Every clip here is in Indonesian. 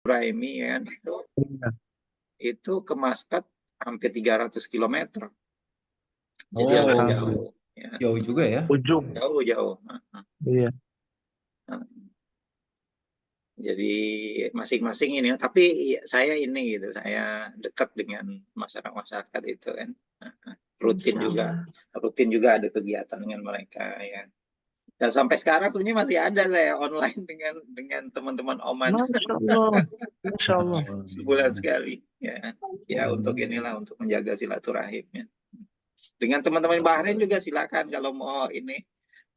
Silaturahmi ya, Iya. itu ke Muscat hampir 300 kilometer. Jadi Oh, agak sampai jauh. Ya. Jauh juga ya. ujung. Jauh. Iya. Jadi masing-masing ini, tapi saya ini gitu, saya dekat dengan masyarakat itu kan. Rutin juga ada kegiatan dengan mereka ya. Dan sampai sekarang sebenarnya masih ada saya online dengan teman-teman Oman Masya Allah. Masya Allah. sebulan sekali ya. Ya untuk inilah, untuk menjaga silaturahimnya. Dengan teman-teman Bahrain juga silakan kalau mau ini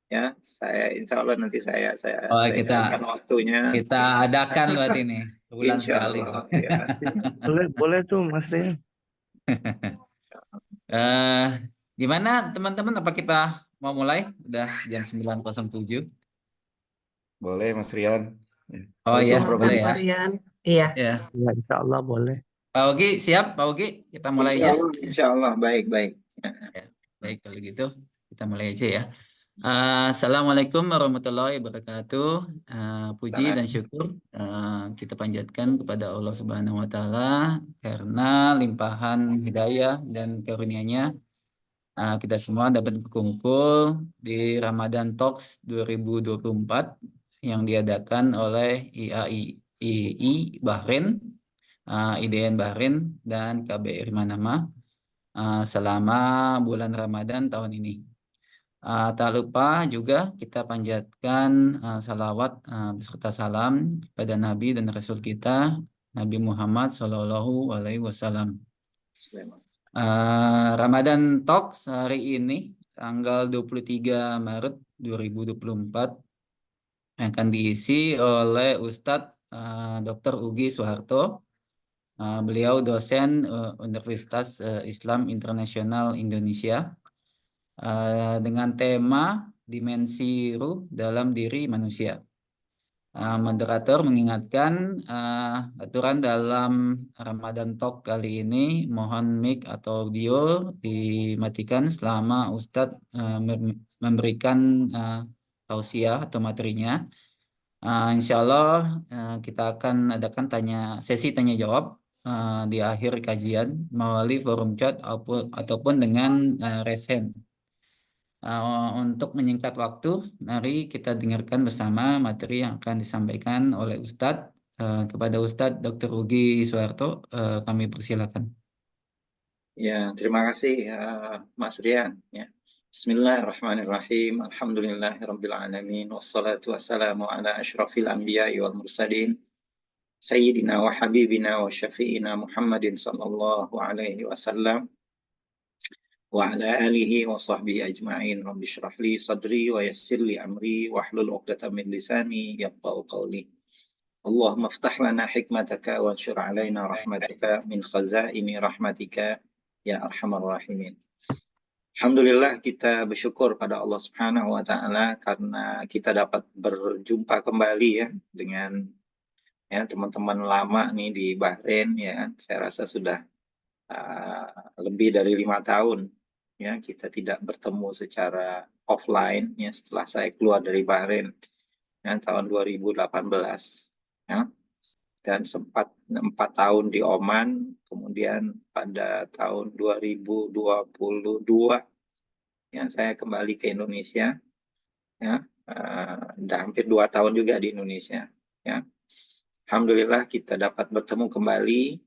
ya. Saya insya Allah nanti saya Oh, carikan waktunya. kita adakan berarti nih sebulan Insya sekali. Allah ya. Boleh tuh Mas Rian. Eh, Gimana teman-teman? Apa kita mau mulai? Udah jam 9.07. Boleh Mas Rian. Oh iya, Prof. boleh Silakan ya. Pak Rian. Iya. Ya, Ya, insya Allah boleh. Pak Ogi siap, Pak Ogi. Kita mulai aja. Insya Allah baik. Ya, baik kalau gitu kita mulai aja ya. Assalamualaikum warahmatullahi wabarakatuh. Puji dan syukur kita panjatkan kepada Allah Subhanahu wa Ta'ala karena limpahan hidayah dan karunia-Nya kita semua dapat berkumpul di Ramadan Talks 2024 yang diadakan oleh IAII Bahrain, IDN Bahrain dan KBRI Manama selama bulan Ramadan tahun ini. Tak lupa juga kita panjatkan salawat beserta salam kepada Nabi dan Rasul kita Nabi Muhammad SAW. Ramadan Talks hari ini tanggal 23 Maret 2024 akan diisi oleh Ustadz Dr. Ugi Soeharto. Beliau dosen Universitas Islam Internasional Indonesia dengan tema dimensi ruh dalam diri manusia. Moderator mengingatkan aturan dalam Ramadan Talk kali ini, mohon mic atau audio dimatikan selama Ustadz memberikan tausiah atau materinya. Insya Allah kita akan adakan sesi tanya jawab di akhir kajian melalui forum chat ataupun dengan raise hand. Untuk menyingkat waktu, mari kita dengarkan bersama materi yang akan disampaikan oleh Ustadz. Kepada Ustadz Dr. Ugi Soeharto, kami persilakan. Ya, terima kasih Mas Rian. Ya. Bismillahirrahmanirrahim. Alhamdulillahirabbil alamin wassalatu wassalamu ala asyrafil anbiya'i wal mursalin sayyidina wa habibina wa syafi'ina Muhammadin sallallahu alaihi wasallam wa ala alihi wa sahbihi ajma'in. Rabbi shrah li sadri wa yassir li amri wahlul 'uqdatam min lisani yafqahu qawli. Allahumma iftah lana hikmataka wa anshur alaina rahmataka min khazaini rahmatika ya arhamar rahimin. Alhamdulillah kita bersyukur pada Allah Subhanahu wa Ta'ala karena kita dapat berjumpa kembali ya dengan ya teman-teman lama nih di Bahrain ya. Saya rasa sudah lebih dari 5 tahun ya kita tidak bertemu secara offline ya setelah saya keluar dari Bahrain ya, tahun 2018 ya. Dan sempat 4 tahun di Oman, kemudian pada tahun 2022 ya saya kembali ke Indonesia ya, udah hampir 2 tahun juga di Indonesia ya. Alhamdulillah kita dapat bertemu kembali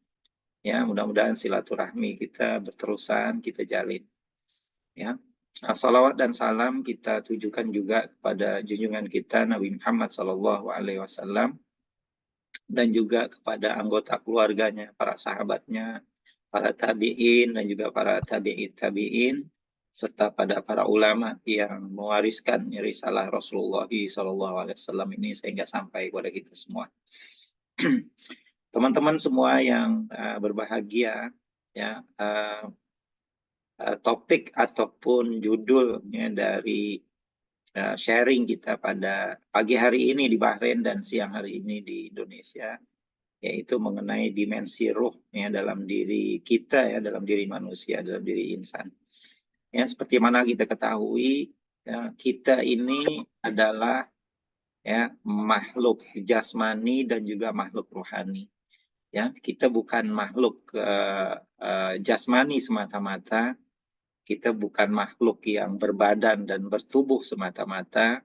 ya, mudah-mudahan silaturahmi kita berterusan kita jalin ya. Salawat dan salam kita tujukan juga kepada junjungan kita Nabi Muhammad SAW dan juga kepada anggota keluarganya, para sahabatnya, para tabi'in dan juga para tabi'in, serta pada para ulama yang mewariskan risalah Rasulullah SAW ini sehingga sampai kepada kita semua. Teman-teman semua yang berbahagia, ya topik ataupun judulnya dari sharing kita pada pagi hari ini di Bahrain dan siang hari ini di Indonesia, yaitu mengenai dimensi ruh ya dalam diri kita ya, dalam diri manusia, dalam diri insan. Ya, seperti mana kita ketahui, ya, kita ini adalah ya, makhluk jasmani dan juga makhluk rohani. Ya, kita bukan makhluk jasmani semata-mata, kita bukan makhluk yang berbadan dan bertubuh semata-mata,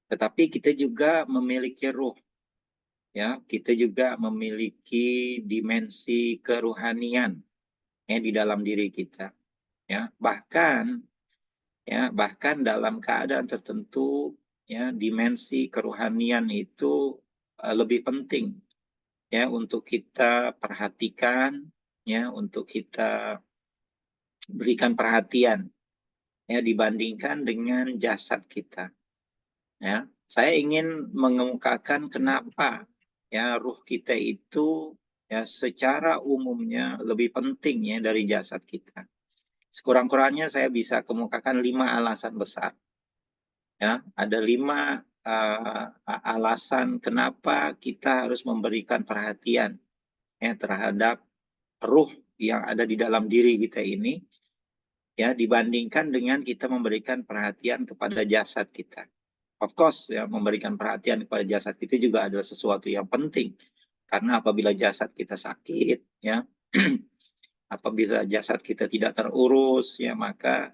tetapi kita juga memiliki ruh. Ya, kita juga memiliki dimensi keruhanian ya di dalam diri kita. Ya, bahkan dalam keadaan tertentu ya dimensi keruhanian itu lebih penting ya untuk kita perhatikan, ya untuk kita berikan perhatian ya dibandingkan dengan jasad kita. Ya, saya ingin mengemukakan kenapa ya ruh kita itu ya secara umumnya lebih penting ya dari jasad kita. Sekurang-kurangnya saya bisa kemukakan 5 alasan besar. Ya, ada 5 alasan kenapa kita harus memberikan perhatian ya terhadap ruh yang ada di dalam diri kita ini ya dibandingkan dengan kita memberikan perhatian kepada jasad kita. Of course ya memberikan perhatian kepada jasad kita juga adalah sesuatu yang penting karena apabila jasad kita sakit ya apabila jasad kita tidak terurus ya maka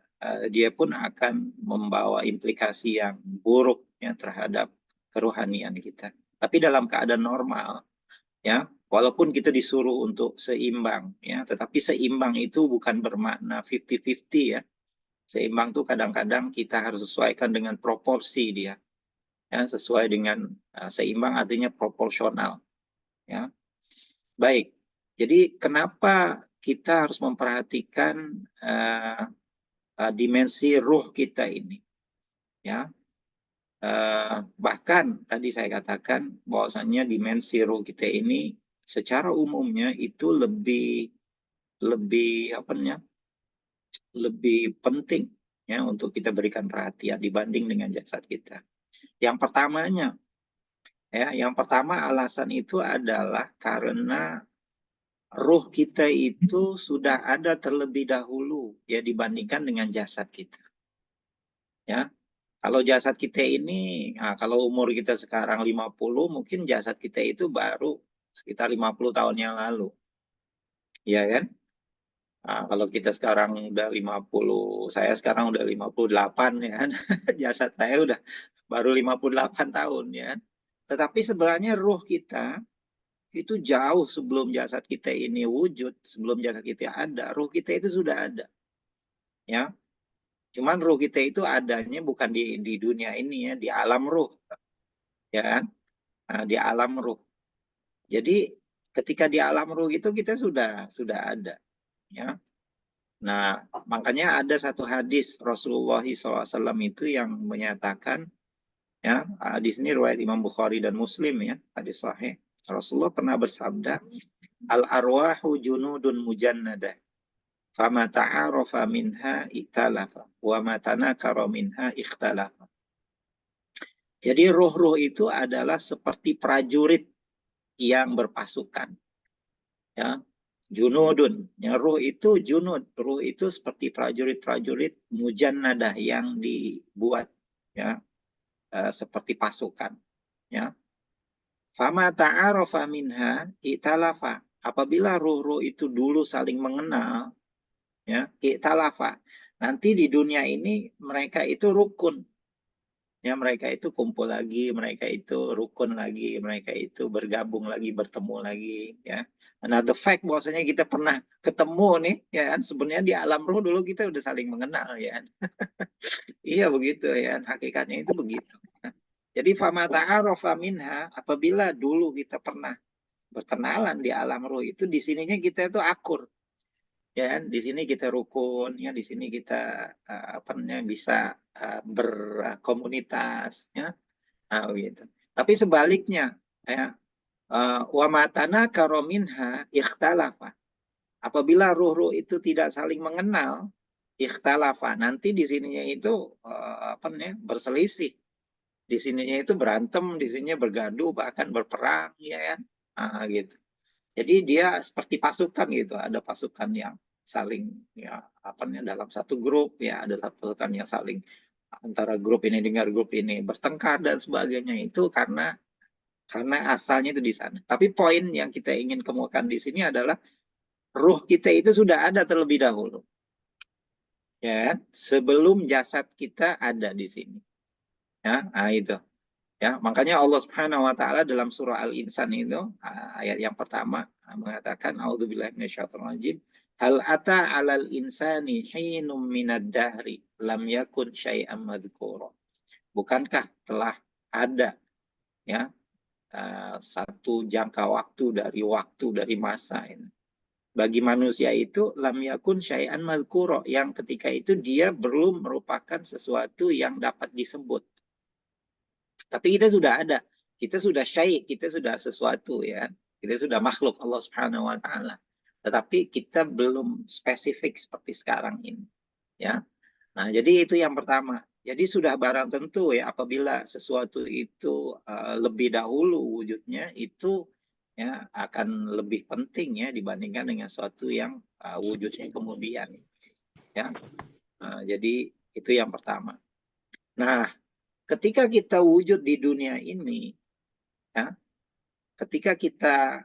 dia pun akan membawa implikasi yang buruk ya terhadap kerohanian kita. Tapi dalam keadaan normal ya, walaupun kita disuruh untuk seimbang ya, tetapi seimbang itu bukan bermakna 50-50 ya. Seimbang itu kadang-kadang kita harus sesuaikan dengan proporsi dia. Ya, sesuai dengan seimbang artinya proporsional ya. Baik. Jadi kenapa kita harus memperhatikan dimensi ruh kita ini ya bahkan tadi saya katakan bahwasannya dimensi ruh kita ini secara umumnya itu lebih lebih penting ya untuk kita berikan perhatian dibanding dengan jasad kita. Yang pertamanya ya yang pertama alasan itu adalah karena ruh kita itu sudah ada terlebih dahulu ya dibandingkan dengan jasad kita. Ya. Kalau jasad kita ini, kalau umur kita sekarang 50, mungkin jasad kita itu baru sekitar 50 tahun yang lalu. Ya kan? Kalau kita sekarang udah 50, saya sekarang udah 58 ya kan. Jasad saya udah baru 58 tahun ya. Tetapi sebenarnya ruh kita itu jauh sebelum jasad kita ini wujud, sebelum jasad kita ada, ruh kita itu sudah ada. Ya. Cuman ruh kita itu adanya bukan di dunia ini ya, di alam ruh. Ya kan? Di alam ruh. Jadi ketika di alam ruh itu kita sudah ada. Ya. Nah, makanya ada satu hadis Rasulullah SAW itu yang menyatakan, ya, di sini riwayat Imam Bukhari dan Muslim ya, hadis sahih. Rasulullah pernah bersabda, al-arwahu junudun mujannadah. Fama ta'arofa minha iktalafa. Wa ma tanakara minha ikhtalafa. Jadi ruh-ruh itu adalah seperti prajurit yang berpasukan. Ya, junudun. Ya, ruh itu junud. Ruh itu seperti prajurit-prajurit mujannadah yang dibuat ya seperti pasukan. Ya. Fama ta'arofa minha iktalafa. Apabila ruh-ruh itu dulu saling mengenal, ya, iktalafa. Nanti di dunia ini mereka itu rukun. Ya, mereka itu kumpul lagi, mereka itu rukun lagi, mereka itu bergabung lagi, bertemu lagi, ya. Nah, the fact bahwasanya kita pernah ketemu nih, ya kan, sebenarnya di alam ruh dulu kita udah saling mengenal, ya kan. Iya begitu, ya kan, hakikatnya itu begitu. Jadi fama ta'arofa minha, apabila dulu kita pernah berkenalan di alam ruh itu, di sininya kita itu akur. Ya, di sini kita rukun, ya di sini kita apa namanya bisa berkomunitas, ya, gitu. Tapi sebaliknya, ya, wa matana karominha ikhtalafa. Apabila ruh-ruh itu tidak saling mengenal, ikhtalafa. Nanti di sininya itu apa namanya berselisih, di sininya itu berantem, di sininya bergaduh, bahkan berperang, ya kan, gitu. Jadi dia seperti pasukan gitu, ada pasukan yang saling ya apa namanya dalam satu grup ya, ada satu pasukan yang saling antara grup ini dengan grup ini bertengkar dan sebagainya, itu karena asalnya itu di sana. Tapi poin yang kita ingin kemukakan di sini adalah ruh kita itu sudah ada terlebih dahulu, ya kan? Sebelum jasad kita ada di sini, ya. Nah, itu, ya. Makanya Allah Subhanahu Wa Taala dalam surah Al-Insan itu ayat yang pertama mengatakan, A'udzubillahi minasyaitonirrajim, hal ata 'alal insani hinum minad dahri lam yakun syai'an madzkura. Bukankah telah ada, ya, satu jangka waktu dari masa ini bagi manusia itu lam yakun syai'an madzkura, yang ketika itu dia belum merupakan sesuatu yang dapat disebut. Tapi kita sudah ada, kita sudah syai', kita sudah sesuatu, ya. Kita sudah makhluk Allah Subhanahu Wa Taala. Tetapi kita belum spesifik seperti sekarang ini, ya. Nah, jadi itu yang pertama. Jadi sudah barang tentu, ya, apabila sesuatu itu lebih dahulu wujudnya, itu, ya, akan lebih penting, ya, dibandingkan dengan sesuatu yang wujudnya kemudian, ya. Jadi itu yang pertama. Nah, ketika kita wujud di dunia ini, ya, ketika kita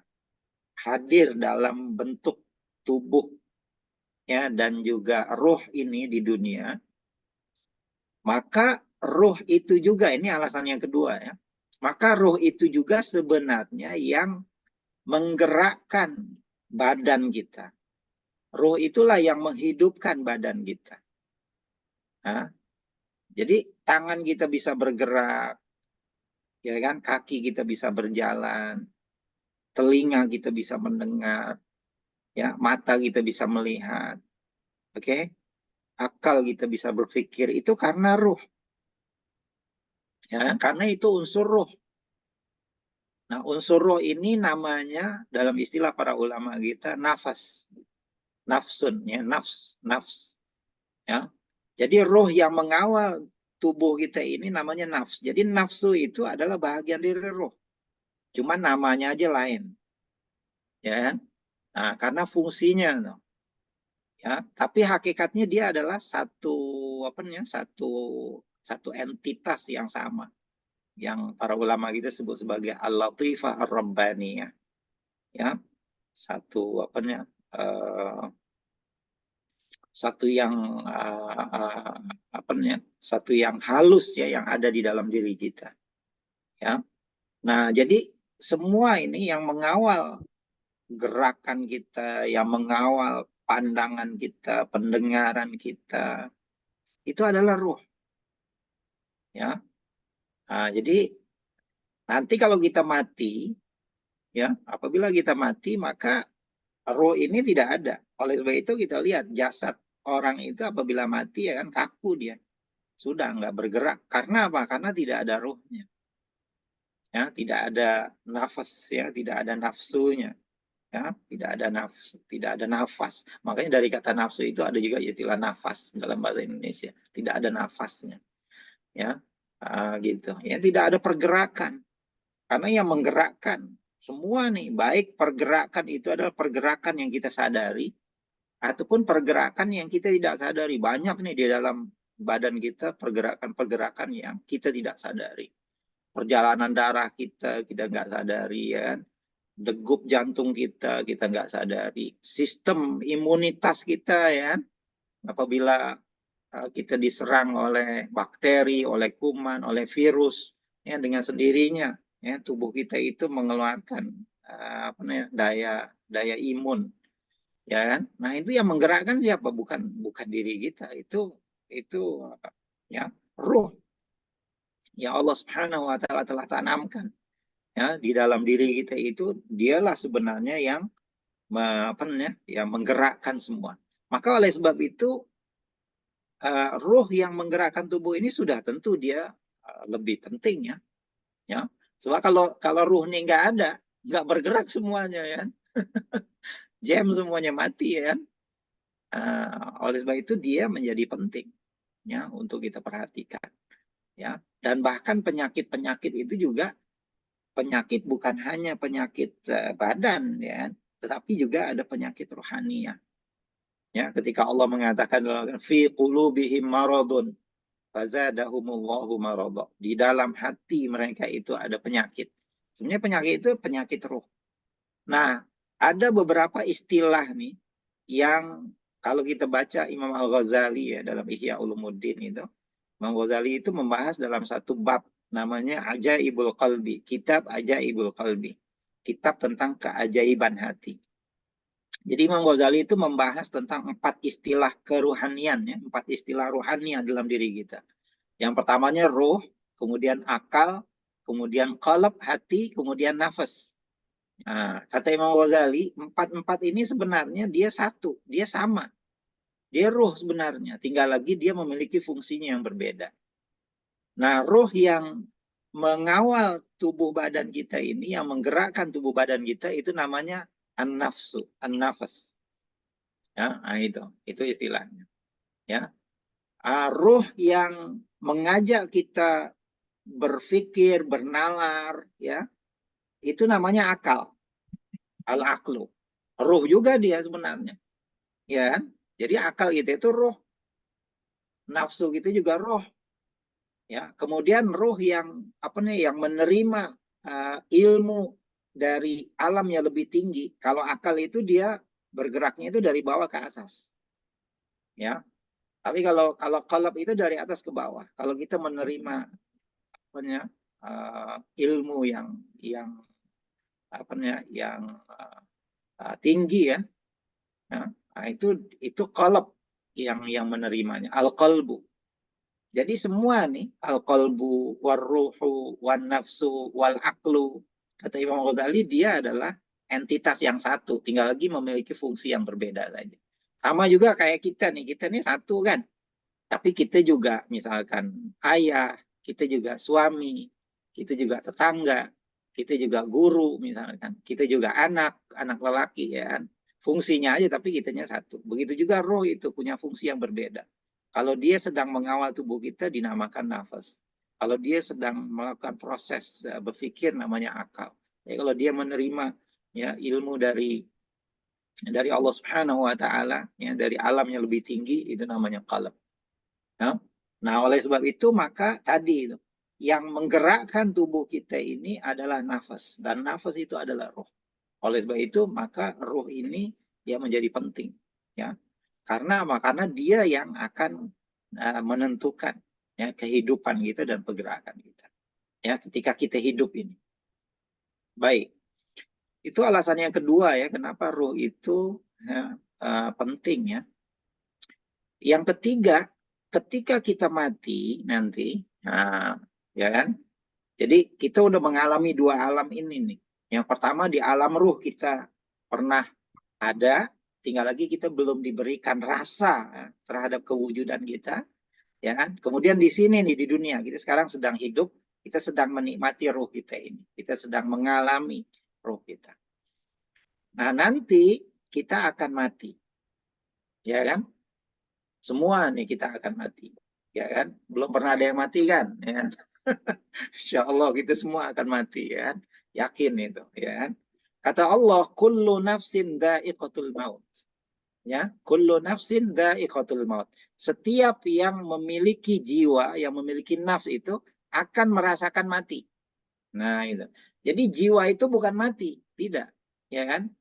hadir dalam bentuk tubuh, ya, dan juga ruh ini di dunia, maka ruh itu juga, ini alasan yang kedua, ya. Maka ruh itu juga sebenarnya yang menggerakkan badan kita. Ruh itulah yang menghidupkan badan kita. Nah, jadi tangan kita bisa bergerak, ya kan? Kaki kita bisa berjalan, telinga kita bisa mendengar, ya, mata kita bisa melihat, oke? Akal kita bisa berpikir, itu karena ruh, ya, karena itu unsur ruh. Nah, unsur ruh ini namanya dalam istilah para ulama kita nafas, nafsun, ya, nafs, ya. Jadi ruh yang mengawal tubuh kita ini namanya nafs. Jadi nafsu itu adalah bagian dari ruh, cuma namanya aja lain, ya kan? Nah, karena fungsinya, ya, tapi hakikatnya dia adalah satu, apa namanya, satu entitas yang sama, yang para ulama kita sebut sebagai al-latifah ar-rabbaniyah, ya, satu, apa namanya, satu yang apa namanya, satu yang halus, ya, yang ada di dalam diri kita, ya. Nah, jadi semua ini yang mengawal gerakan kita, yang mengawal pandangan kita, pendengaran kita, itu adalah ruh, ya. Nah, jadi nanti kalau kita mati, ya, apabila kita mati, maka ruh ini tidak ada. Oleh sebab itu kita lihat jasad orang itu apabila mati, ya kan, kaku dia, sudah nggak bergerak. Karena apa? Karena tidak ada ruhnya, ya, tidak ada nafas, ya, tidak ada nafsunya, ya, tidak ada nafsu, tidak ada nafas. Makanya dari kata nafsu itu ada juga istilah nafas dalam bahasa Indonesia. Tidak ada nafasnya, ya, gitu. Ya, tidak ada pergerakan. Karena yang menggerakkan semua nih, baik pergerakan itu adalah pergerakan yang kita sadari, ataupun pergerakan yang kita tidak sadari. Banyak nih di dalam badan kita pergerakan-pergerakan yang kita tidak sadari. Perjalanan darah kita nggak sadari, ya kan? Degup jantung kita nggak sadari. Sistem imunitas kita, ya, apabila kita diserang oleh bakteri, oleh kuman, oleh virus, ya, dengan sendirinya, ya, tubuh kita itu mengeluarkan apa namanya, daya imun, ya kan? Nah, itu yang menggerakkan siapa? Bukan diri kita, itu ya, ruh yang Allah Subhanahu Wa Taala telah tanamkan, ya, di dalam diri kita itu. Dialah sebenarnya yang apa namanya, yang menggerakkan semua. Maka oleh sebab itu ruh yang menggerakkan tubuh ini sudah tentu dia lebih penting, ya. Sebab kalau ruh ini nggak ada, nggak bergerak semuanya, ya. Jam semuanya mati, ya kan. Oleh sebab itu dia menjadi penting, ya, untuk kita perhatikan, ya. Dan bahkan penyakit-penyakit itu juga penyakit, bukan hanya penyakit badan, ya, tetapi juga ada penyakit rohani, ya. Ketika Allah mengatakan fi qulubihim maradun, fazadahumullahu maradha. Di dalam hati mereka itu ada penyakit. Sebenarnya penyakit itu penyakit ruh. Nah, ada beberapa istilah nih yang kalau kita baca Imam Al-Ghazali ya dalam Ihya Ulumuddin itu, Imam Ghazali itu membahas dalam satu bab namanya Ajaibul Qalbi, kitab Ajaibul Qalbi, kitab tentang keajaiban hati. Jadi Imam Ghazali itu membahas tentang 4 istilah keruhanian, ya, 4 istilah ruhanian dalam diri kita. Yang pertamanya ruh, kemudian akal, kemudian qalb hati, kemudian nafas. Nah, kata Imam Ghazali, 4 ini sebenarnya dia satu, dia sama. Dia ruh sebenarnya, tinggal lagi dia memiliki fungsinya yang berbeda. Nah, ruh yang mengawal tubuh badan kita ini, yang menggerakkan tubuh badan kita, itu namanya an-nafsu, an-nafas. Ya, nah itu istilahnya. Ya, ruh yang mengajak kita berpikir, bernalar, ya, itu namanya akal, al-aqlu. Ruh juga dia sebenarnya, ya. Jadi akal kita itu ruh, nafsu kita juga ruh, ya. Kemudian ruh yang yang menerima ilmu dari alam yang lebih tinggi. Kalau akal itu dia bergeraknya itu dari bawah ke atas, ya. Tapi kalau qalb itu dari atas ke bawah. Kalau kita menerima ilmu yang tinggi, ya, nah, itu qalb yang menerimanya, al-qalbu. Jadi semua nih, al-qalbu, war-ruhu, wan-nafsu, wal-aqlu, kata Imam Ghazali, dia adalah entitas yang satu, tinggal lagi memiliki fungsi yang berbeda saja. Sama juga kayak kita nih satu kan, tapi kita juga misalkan ayah, kita juga suami, kita juga tetangga, kita juga guru misalkan, kita juga anak lelaki, ya kan. Fungsinya aja tapi kitanya satu. Begitu juga roh itu punya fungsi yang berbeda. Kalau dia sedang mengawal tubuh kita dinamakan nafas. Kalau dia sedang melakukan proses berpikir namanya akal. Ya, kalau dia menerima ya ilmu dari Allah Subhanahu wa taala, ya, dari alam yang lebih tinggi, itu namanya qalb. Ya. Nah, oleh sebab itu maka tadi itu yang menggerakkan tubuh kita ini adalah nafas, dan nafas itu adalah roh. Oleh sebab itu maka roh ini ya menjadi penting, ya. Karena dia yang akan menentukan ya kehidupan kita dan pergerakan kita. Ya, ketika kita hidup ini. Baik. Itu alasan yang kedua ya kenapa roh itu ya, penting, ya. Yang ketiga, ketika kita mati nanti, nah, ya kan? Jadi kita udah mengalami 2 alam ini nih. Yang pertama di alam ruh kita pernah ada, tinggal lagi kita belum diberikan rasa ya, terhadap kewujudan kita, ya kan? Kemudian di sini nih di dunia kita sekarang sedang hidup, kita sedang menikmati ruh kita ini, kita sedang mengalami ruh kita. Nah, nanti kita akan mati, ya kan? Semua nih kita akan mati, ya kan? Belum pernah ada yang mati kan, ya kan? Insya Allah kita semua akan mati, ya kan? Yakin itu, ya kan? Kata Allah, kullu nafsin dha'iqatul maut. Ya, kullu nafsin dha'iqatul maut. Setiap yang memiliki jiwa, yang memiliki nafs itu akan merasakan mati. Nah, itu. Jadi jiwa itu bukan mati, tidak, ya kan?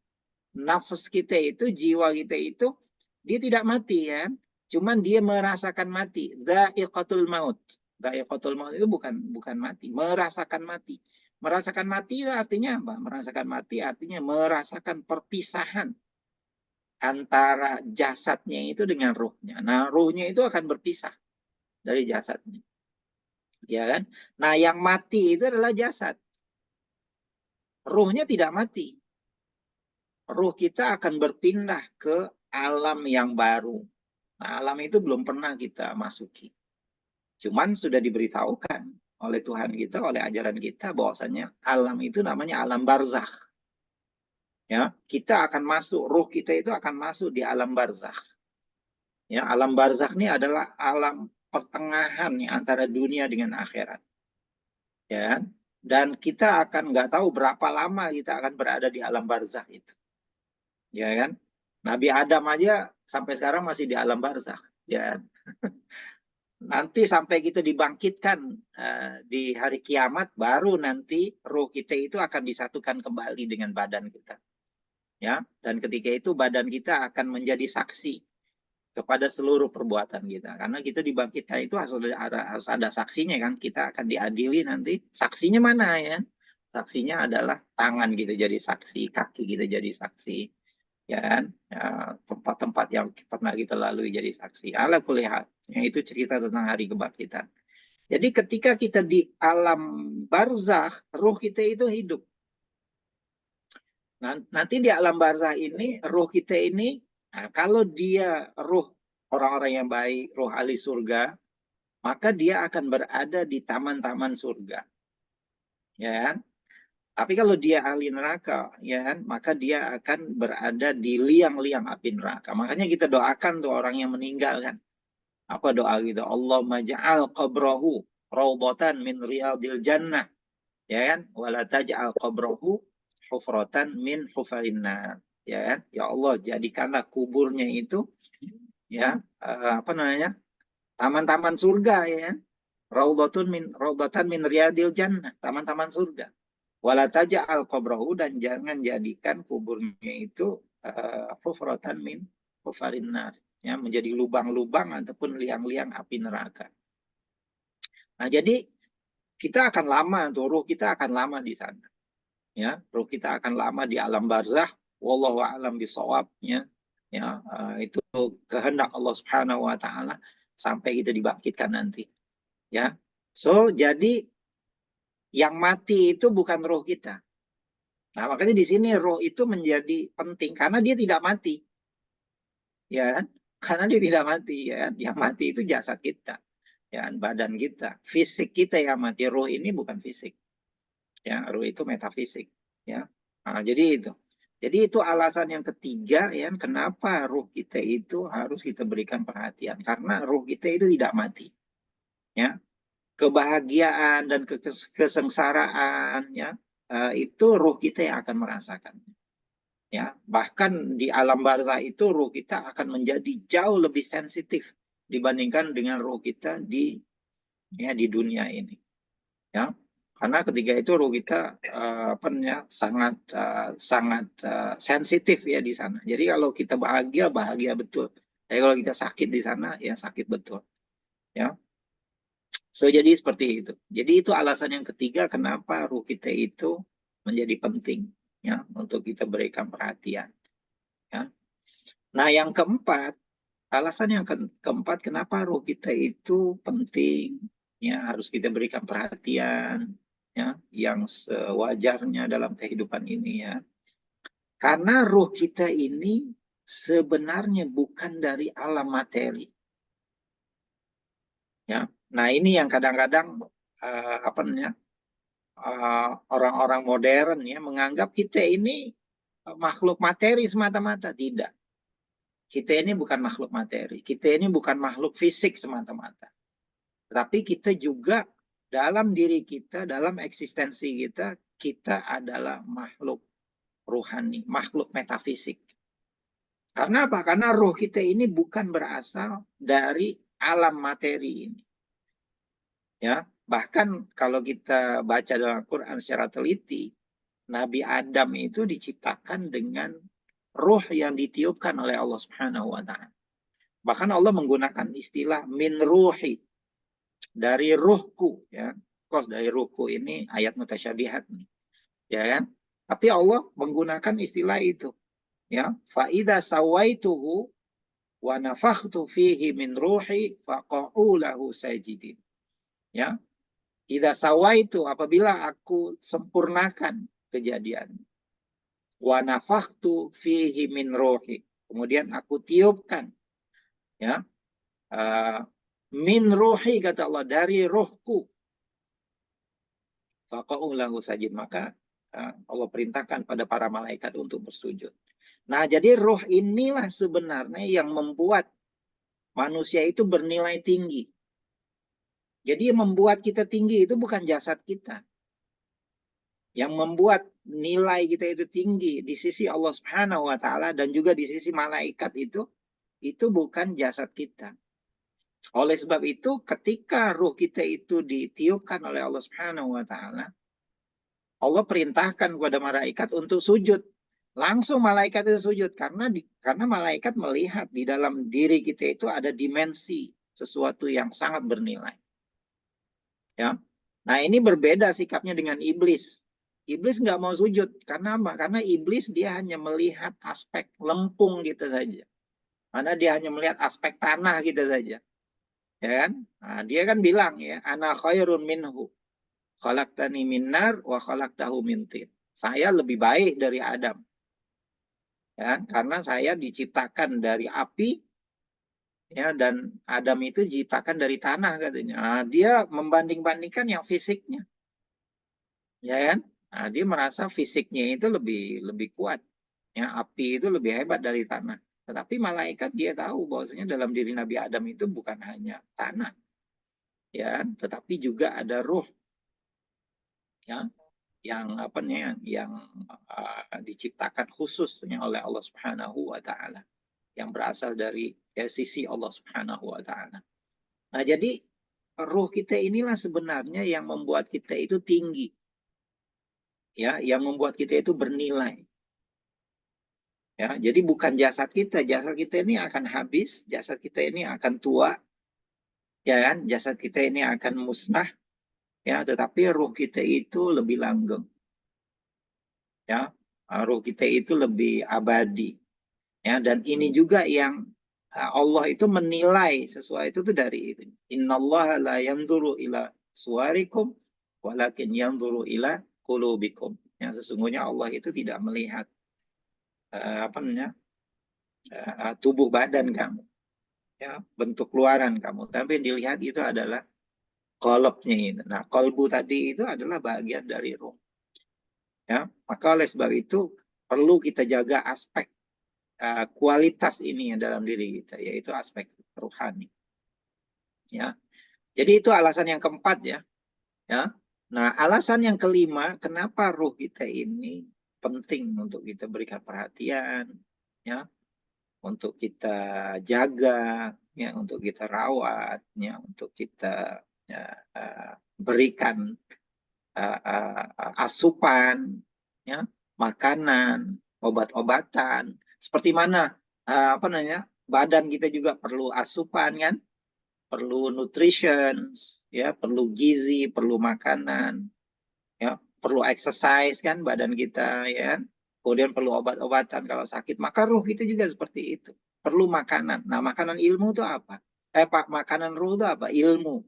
Nafs kita itu, jiwa kita itu dia tidak mati, ya kan? Cuman dia merasakan mati. Dha'iqatul maut. Dha'iqatul maut itu bukan mati, merasakan mati. Merasakan mati artinya apa? Merasakan mati artinya merasakan perpisahan antara jasadnya itu dengan ruhnya. Nah, ruhnya itu akan berpisah dari jasadnya. Ya kan? Nah, yang mati itu adalah jasad. Ruhnya tidak mati. Ruh kita akan berpindah ke alam yang baru. Nah, alam itu belum pernah kita masuki. Cuman sudah diberitahukan oleh Tuhan kita, oleh ajaran kita, bahwasanya alam itu namanya alam barzakh. Ya, kita akan masuk, ruh kita itu akan masuk di alam barzakh. Ya, alam barzakh ini adalah alam pertengahan ya, antara dunia dengan akhirat. Ya, dan kita akan nggak tahu berapa lama kita akan berada di alam barzakh itu. Ya kan? Nabi Adam aja sampai sekarang masih di alam barzakh. Ya. nanti sampai kita dibangkitkan di hari kiamat, baru nanti ruh kita itu akan disatukan kembali dengan badan kita. Ya, dan ketika itu badan kita akan menjadi saksi kepada seluruh perbuatan kita. Karena kita dibangkitkan itu harus ada saksinya kan. Kita akan diadili nanti. Saksinya mana ya? Saksinya adalah tangan kita jadi saksi, kaki kita jadi saksi, ya kan? Tempat-tempat yang pernah kita lalui jadi saksi. Ala kulli hal. Yang itu cerita tentang hari kebangkitan. Jadi ketika kita di alam barzakh, ruh kita itu hidup. Nah, nanti di alam barzakh ini, ruh kita ini, nah, kalau dia ruh orang-orang yang baik, ruh ahli surga, maka dia akan berada di taman-taman surga. Ya kan? Tapi kalau dia ahli neraka, ya kan, maka dia akan berada di liang-liang api neraka. Makanya kita doakan tuh orang yang meninggal kan. Apa doa gitu? Allahumma ja'al qabrahu raudhatan min riyadil jannah. Ya kan? Wala taj'al qabrahu hufratan min hufarin nar. Ya kan? Ya Allah, jadikanlah kuburnya itu ya apa namanya? Taman-taman surga ya kan? Raudhatan min riyadil jannah, taman-taman surga. Wala taj'al qabrahu, dan jangan jadikan kuburnya itu hufratan min hufarin nar, ya, menjadi lubang-lubang ataupun liang-liang api neraka. Nah, jadi kita akan lama tuh, ruh kita akan lama di sana. Ya, ruh kita akan lama di alam barzakh, wallahu a'lam bishawabnya. Ya, itu kehendak Allah Subhanahu wa taala sampai kita dibangkitkan nanti. Ya. So, jadi yang mati itu bukan roh kita. Nah, makanya di sini roh itu menjadi penting karena dia tidak mati. Ya kan? Karena dia tidak mati, ya kan? Yang mati itu jasad kita. Ya kan? Badan kita, fisik kita yang mati. Roh ini bukan fisik. Ya, roh itu metafisik, ya. Nah, jadi itu. Jadi itu alasan yang ketiga ya, kenapa roh kita itu harus kita berikan perhatian, karena roh kita itu tidak mati. Ya. Kebahagiaan dan kesengsaraan ya, itu ruh kita yang akan merasakan. Ya, bahkan di alam barzakh itu ruh kita akan menjadi jauh lebih sensitif dibandingkan dengan ruh kita di dunia ini. Ya, karena ketika itu ruh kita sangat sensitif ya di sana. Jadi kalau kita bahagia betul. Tapi kalau kita sakit di sana ya sakit betul. Ya. So, jadi seperti itu. Jadi itu alasan yang ketiga kenapa ruh kita itu menjadi penting ya untuk kita berikan perhatian. Ya. Nah, yang keempat, alasan yang keempat kenapa ruh kita itu penting ya harus kita berikan perhatian ya yang sewajarnya dalam kehidupan ini ya. Karena ruh kita ini sebenarnya bukan dari alam materi. Ya. Nah, ini yang kadang-kadang orang-orang modern ya menganggap kita ini makhluk materi semata-mata. Tidak. Kita ini bukan makhluk materi. Kita ini bukan makhluk fisik semata-mata. Tapi kita juga dalam diri kita, dalam eksistensi kita, kita adalah makhluk ruhani, makhluk metafisik. Karena apa? Karena ruh kita ini bukan berasal dari alam materi ini. Ya, bahkan kalau kita baca dalam Quran secara teliti, Nabi Adam itu diciptakan dengan ruh yang ditiupkan oleh Allah Subhanahu wa taala. Bahkan Allah menggunakan istilah min ruhi, dari ruhku ya. Kos dari ruhku ini ayat mutasyabihat nih. Ya kan? Tapi Allah menggunakan istilah itu. Ya, fa idza sawaituhu wa nafakhtu fihi min ruhi faqa'u lahu sajidin. Ya, idza sawaitu, apabila aku sempurnakan kejadian. Wa nafakhtu fihi min ruhi, kemudian aku tiupkan ya min ruhi, kata Allah, dari ruhku. Faqa'u lahu sajid, maka Allah perintahkan pada para malaikat untuk bersujud. Nah, jadi ruh inilah sebenarnya yang membuat manusia itu bernilai tinggi. Jadi yang membuat kita tinggi itu bukan jasad kita. Yang membuat nilai kita itu tinggi di sisi Allah Subhanahu wa taala dan juga di sisi malaikat itu bukan jasad kita. Oleh sebab itu, ketika ruh kita itu ditiupkan oleh Allah Subhanahu wa taala, Allah perintahkan kepada malaikat untuk sujud. Langsung malaikat itu sujud karena malaikat melihat di dalam diri kita itu ada dimensi sesuatu yang sangat bernilai. Ya. Nah, ini berbeda sikapnya dengan iblis. Iblis nggak mau sujud. Karena apa? Karena iblis dia hanya melihat aspek lempung gitu saja. Karena dia hanya melihat aspek tanah gitu saja. Ya kan? Nah, dia kan bilang ya, ana khairun minhu. Khalaqtani min nar wa khalaqtahu min tin. Saya lebih baik dari Adam. Ya, karena saya diciptakan dari api, ya, dan Adam itu diciptakan dari tanah katanya. Nah, dia membanding-bandingkan yang fisiknya. Ya kan? Nah, dia merasa fisiknya itu lebih kuat. Ya, api itu lebih hebat dari tanah. Tetapi malaikat dia tahu bahwasanya dalam diri Nabi Adam itu bukan hanya tanah, ya, tetapi juga ada ruh, ya, yang apa nih, yang diciptakan khususnya oleh Allah Subhanahu wa taala, yang berasal dari sisi Allah Subhanahu wa taala. Nah, jadi ruh kita inilah sebenarnya yang membuat kita itu tinggi. Ya, yang membuat kita itu bernilai. Ya, jadi bukan jasad kita ini akan habis, jasad kita ini akan tua, ya kan? Jasad kita ini akan musnah, ya, tetapi ruh kita itu lebih langgeng. Ya, ruh kita itu lebih abadi. Ya, dan ini juga yang Allah itu menilai sesuatu itu dari itu. Innallaha la yanzuru ila suwarikum walakin yanzuru ila qulubikum. Ya, sesungguhnya Allah itu tidak melihat apa namanya? Tubuh badan kamu, ya, bentuk luaran kamu, tapi yang dilihat itu adalah kolbnya ini. Nah, kolbu tadi itu adalah bagian dari ruh. Ya, maka oleh sebab itu perlu kita jaga aspek kualitas ini yang dalam diri kita, yaitu aspek rohani. Ya, jadi itu alasan yang keempat ya. Ya, nah alasan yang kelima kenapa ruh kita ini penting untuk kita berikan perhatian, ya, untuk kita jaga, ya, untuk kita rawat, ya, untuk kita ya, berikan asupan, ya, makanan, obat-obatan. Seperti mana apa namanya, badan kita juga perlu asupan kan, perlu nutrition, ya, perlu gizi, perlu makanan, ya, perlu exercise kan badan kita, ya. Kemudian perlu obat-obatan kalau sakit, maka ruh kita juga seperti itu. Perlu makanan. Nah, makanan ilmu itu apa? Makanan ruh itu apa? Ilmu.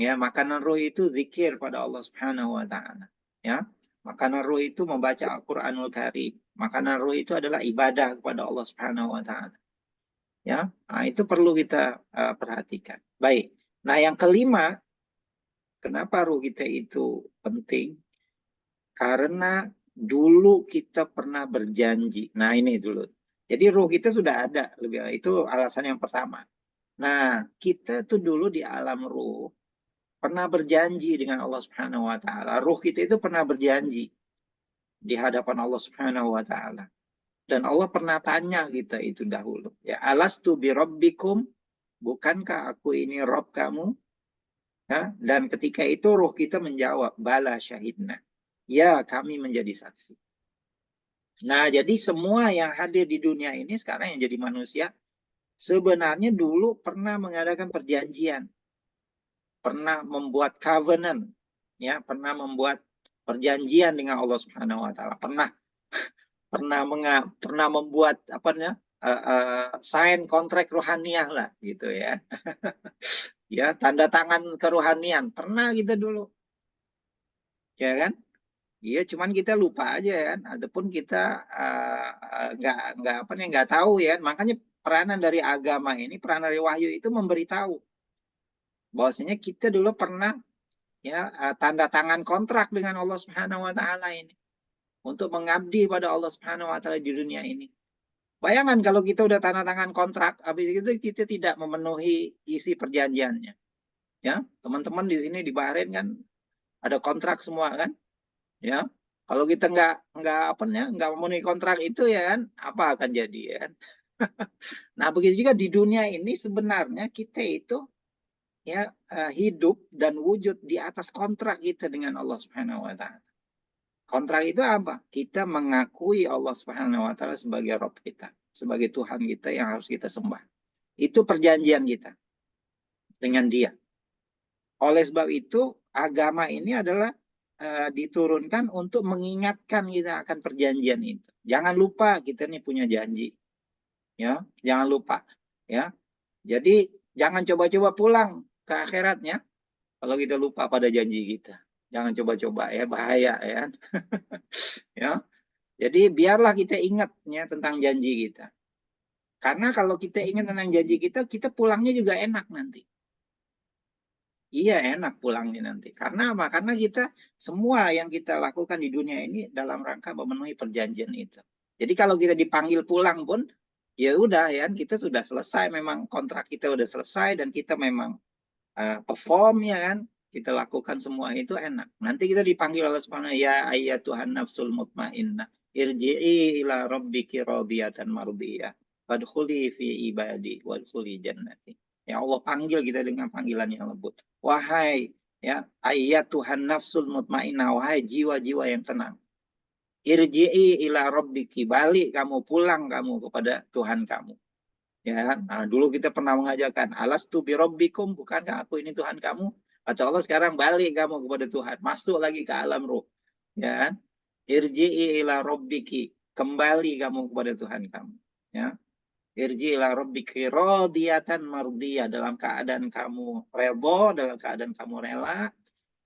Ya, makanan ruh itu zikir pada Allah Subhanahu wa taala. Ya. Makanan ruh itu membaca Al-Qur'anul Karim. Makanan ruh itu adalah ibadah kepada Allah Subhanahu wa taala. Ya. Nah, itu perlu kita perhatikan. Baik. Nah, yang kelima, kenapa ruh kita itu penting? Karena dulu kita pernah berjanji. Nah, ini dulu. Jadi ruh kita sudah ada, itu alasan yang pertama. Nah, kita tuh dulu di alam ruh pernah berjanji dengan Allah Subhanahu wa taala. Ruh kita itu pernah berjanji di hadapan Allah Subhanahu wa taala. Dan Allah pernah tanya kita itu dahulu. Ya, alastu bi rabbikum? Bukankah aku ini Rabb kamu? Ya, dan ketika itu ruh kita menjawab, bala syahidna. Ya, kami menjadi saksi. Nah, jadi semua yang hadir di dunia ini sekarang yang jadi manusia, sebenarnya dulu pernah mengadakan perjanjian. Pernah membuat covenant, ya, pernah membuat perjanjian dengan Allah Subhanahu wa taala. Pernah membuat apa namanya? Sign kontrak rohaniah lah gitu ya. Ya, tanda tangan kerohanian. Pernah kita dulu. Ya kan? Iya, cuman kita lupa aja kan, ataupun kita nggak tahu ya. Makanya peranan dari agama ini, peranan dari wahyu itu memberitahu bahwasanya kita dulu pernah ya tanda tangan kontrak dengan Allah Subhanahu wa taala ini untuk mengabdi pada Allah Subhanahu wa taala di dunia ini. Bayangkan kalau kita udah tanda tangan kontrak, habis itu kita tidak memenuhi isi perjanjiannya. Ya, teman-teman di sini di Bahrain kan ada kontrak semua kan? Ya, kalau kita nggak memenuhi kontrak itu ya kan, apa akan jadi ya kan? Nah, begitu juga di dunia ini sebenarnya kita itu ya hidup dan wujud di atas kontrak kita dengan Allah Subhanahu wa taala. Kontrak itu apa? Kita mengakui Allah Subhanahu wa taala sebagai Rabb kita, sebagai Tuhan kita yang harus kita sembah. Itu perjanjian kita dengan Dia. Oleh sebab itu, agama ini adalah diturunkan untuk mengingatkan kita akan perjanjian itu. Jangan lupa kita ini punya janji. Ya, jangan lupa, ya. Jadi jangan coba-coba pulang ke akhiratnya kalau kita lupa pada janji kita. Jangan coba-coba ya, bahaya ya. Ya. Jadi biarlah kita ingatnya tentang janji kita. Karena kalau kita ingat tentang janji kita, kita pulangnya juga enak nanti. Iya, enak pulangnya nanti. Karena apa? Karena kita semua yang kita lakukan di dunia ini dalam rangka memenuhi perjanjian itu. Jadi kalau kita dipanggil pulang pun, ya udah ya, kita sudah selesai, memang kontrak kita udah selesai dan kita memang perform ya kan, kita lakukan semua itu enak. Nanti kita dipanggil oleh Subhanahu ya ayyatuhan nafsul mutmainnah irji'i ila rabbiki radiyatan mardiyah fadkhuli fi ibadi wadkhuli jannati. Ya Allah panggil kita dengan panggilan yang lembut. Wahai ya ayyatuhan nafsul mutmainnah, wahai jiwa-jiwa yang tenang. Irji'i ila rabbiki, balik kamu, pulang kamu kepada Tuhan kamu. Ya, nah, dulu kita pernah mengajarkan alastu bi rabbikum, bukankah aku ini Tuhan kamu? Atau Allah sekarang balik kamu kepada Tuhan, masuk lagi ke alam ruh. Ya, irji'i ila rabbiki, kembali kamu kepada Tuhan kamu. Ya, irji'i ila rabbiki radiyatan mardiyah, dalam keadaan kamu redha, dalam keadaan kamu rela,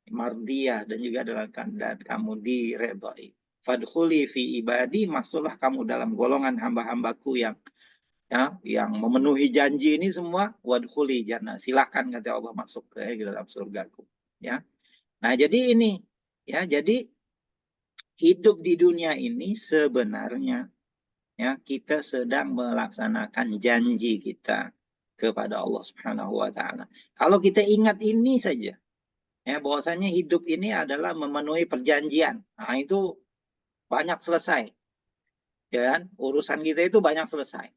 mardiyah, dan juga dalam keadaan kamu diredhai. Fadkhuli fi ibadi, masuklah kamu dalam golongan hamba-hambaku yang yang memenuhi janji ini semua, wadkhuli jannah, silahkan kata Allah masuk ke dalam surgaku. Ya, nah jadi ini ya, jadi hidup di dunia ini sebenarnya ya kita sedang melaksanakan janji kita kepada Allah Subhanahu wa taala. Kalau kita ingat ini saja ya, bahwasanya hidup ini adalah memenuhi perjanjian. Nah, itu banyak selesai. Ya kan? Urusan kita itu banyak selesai.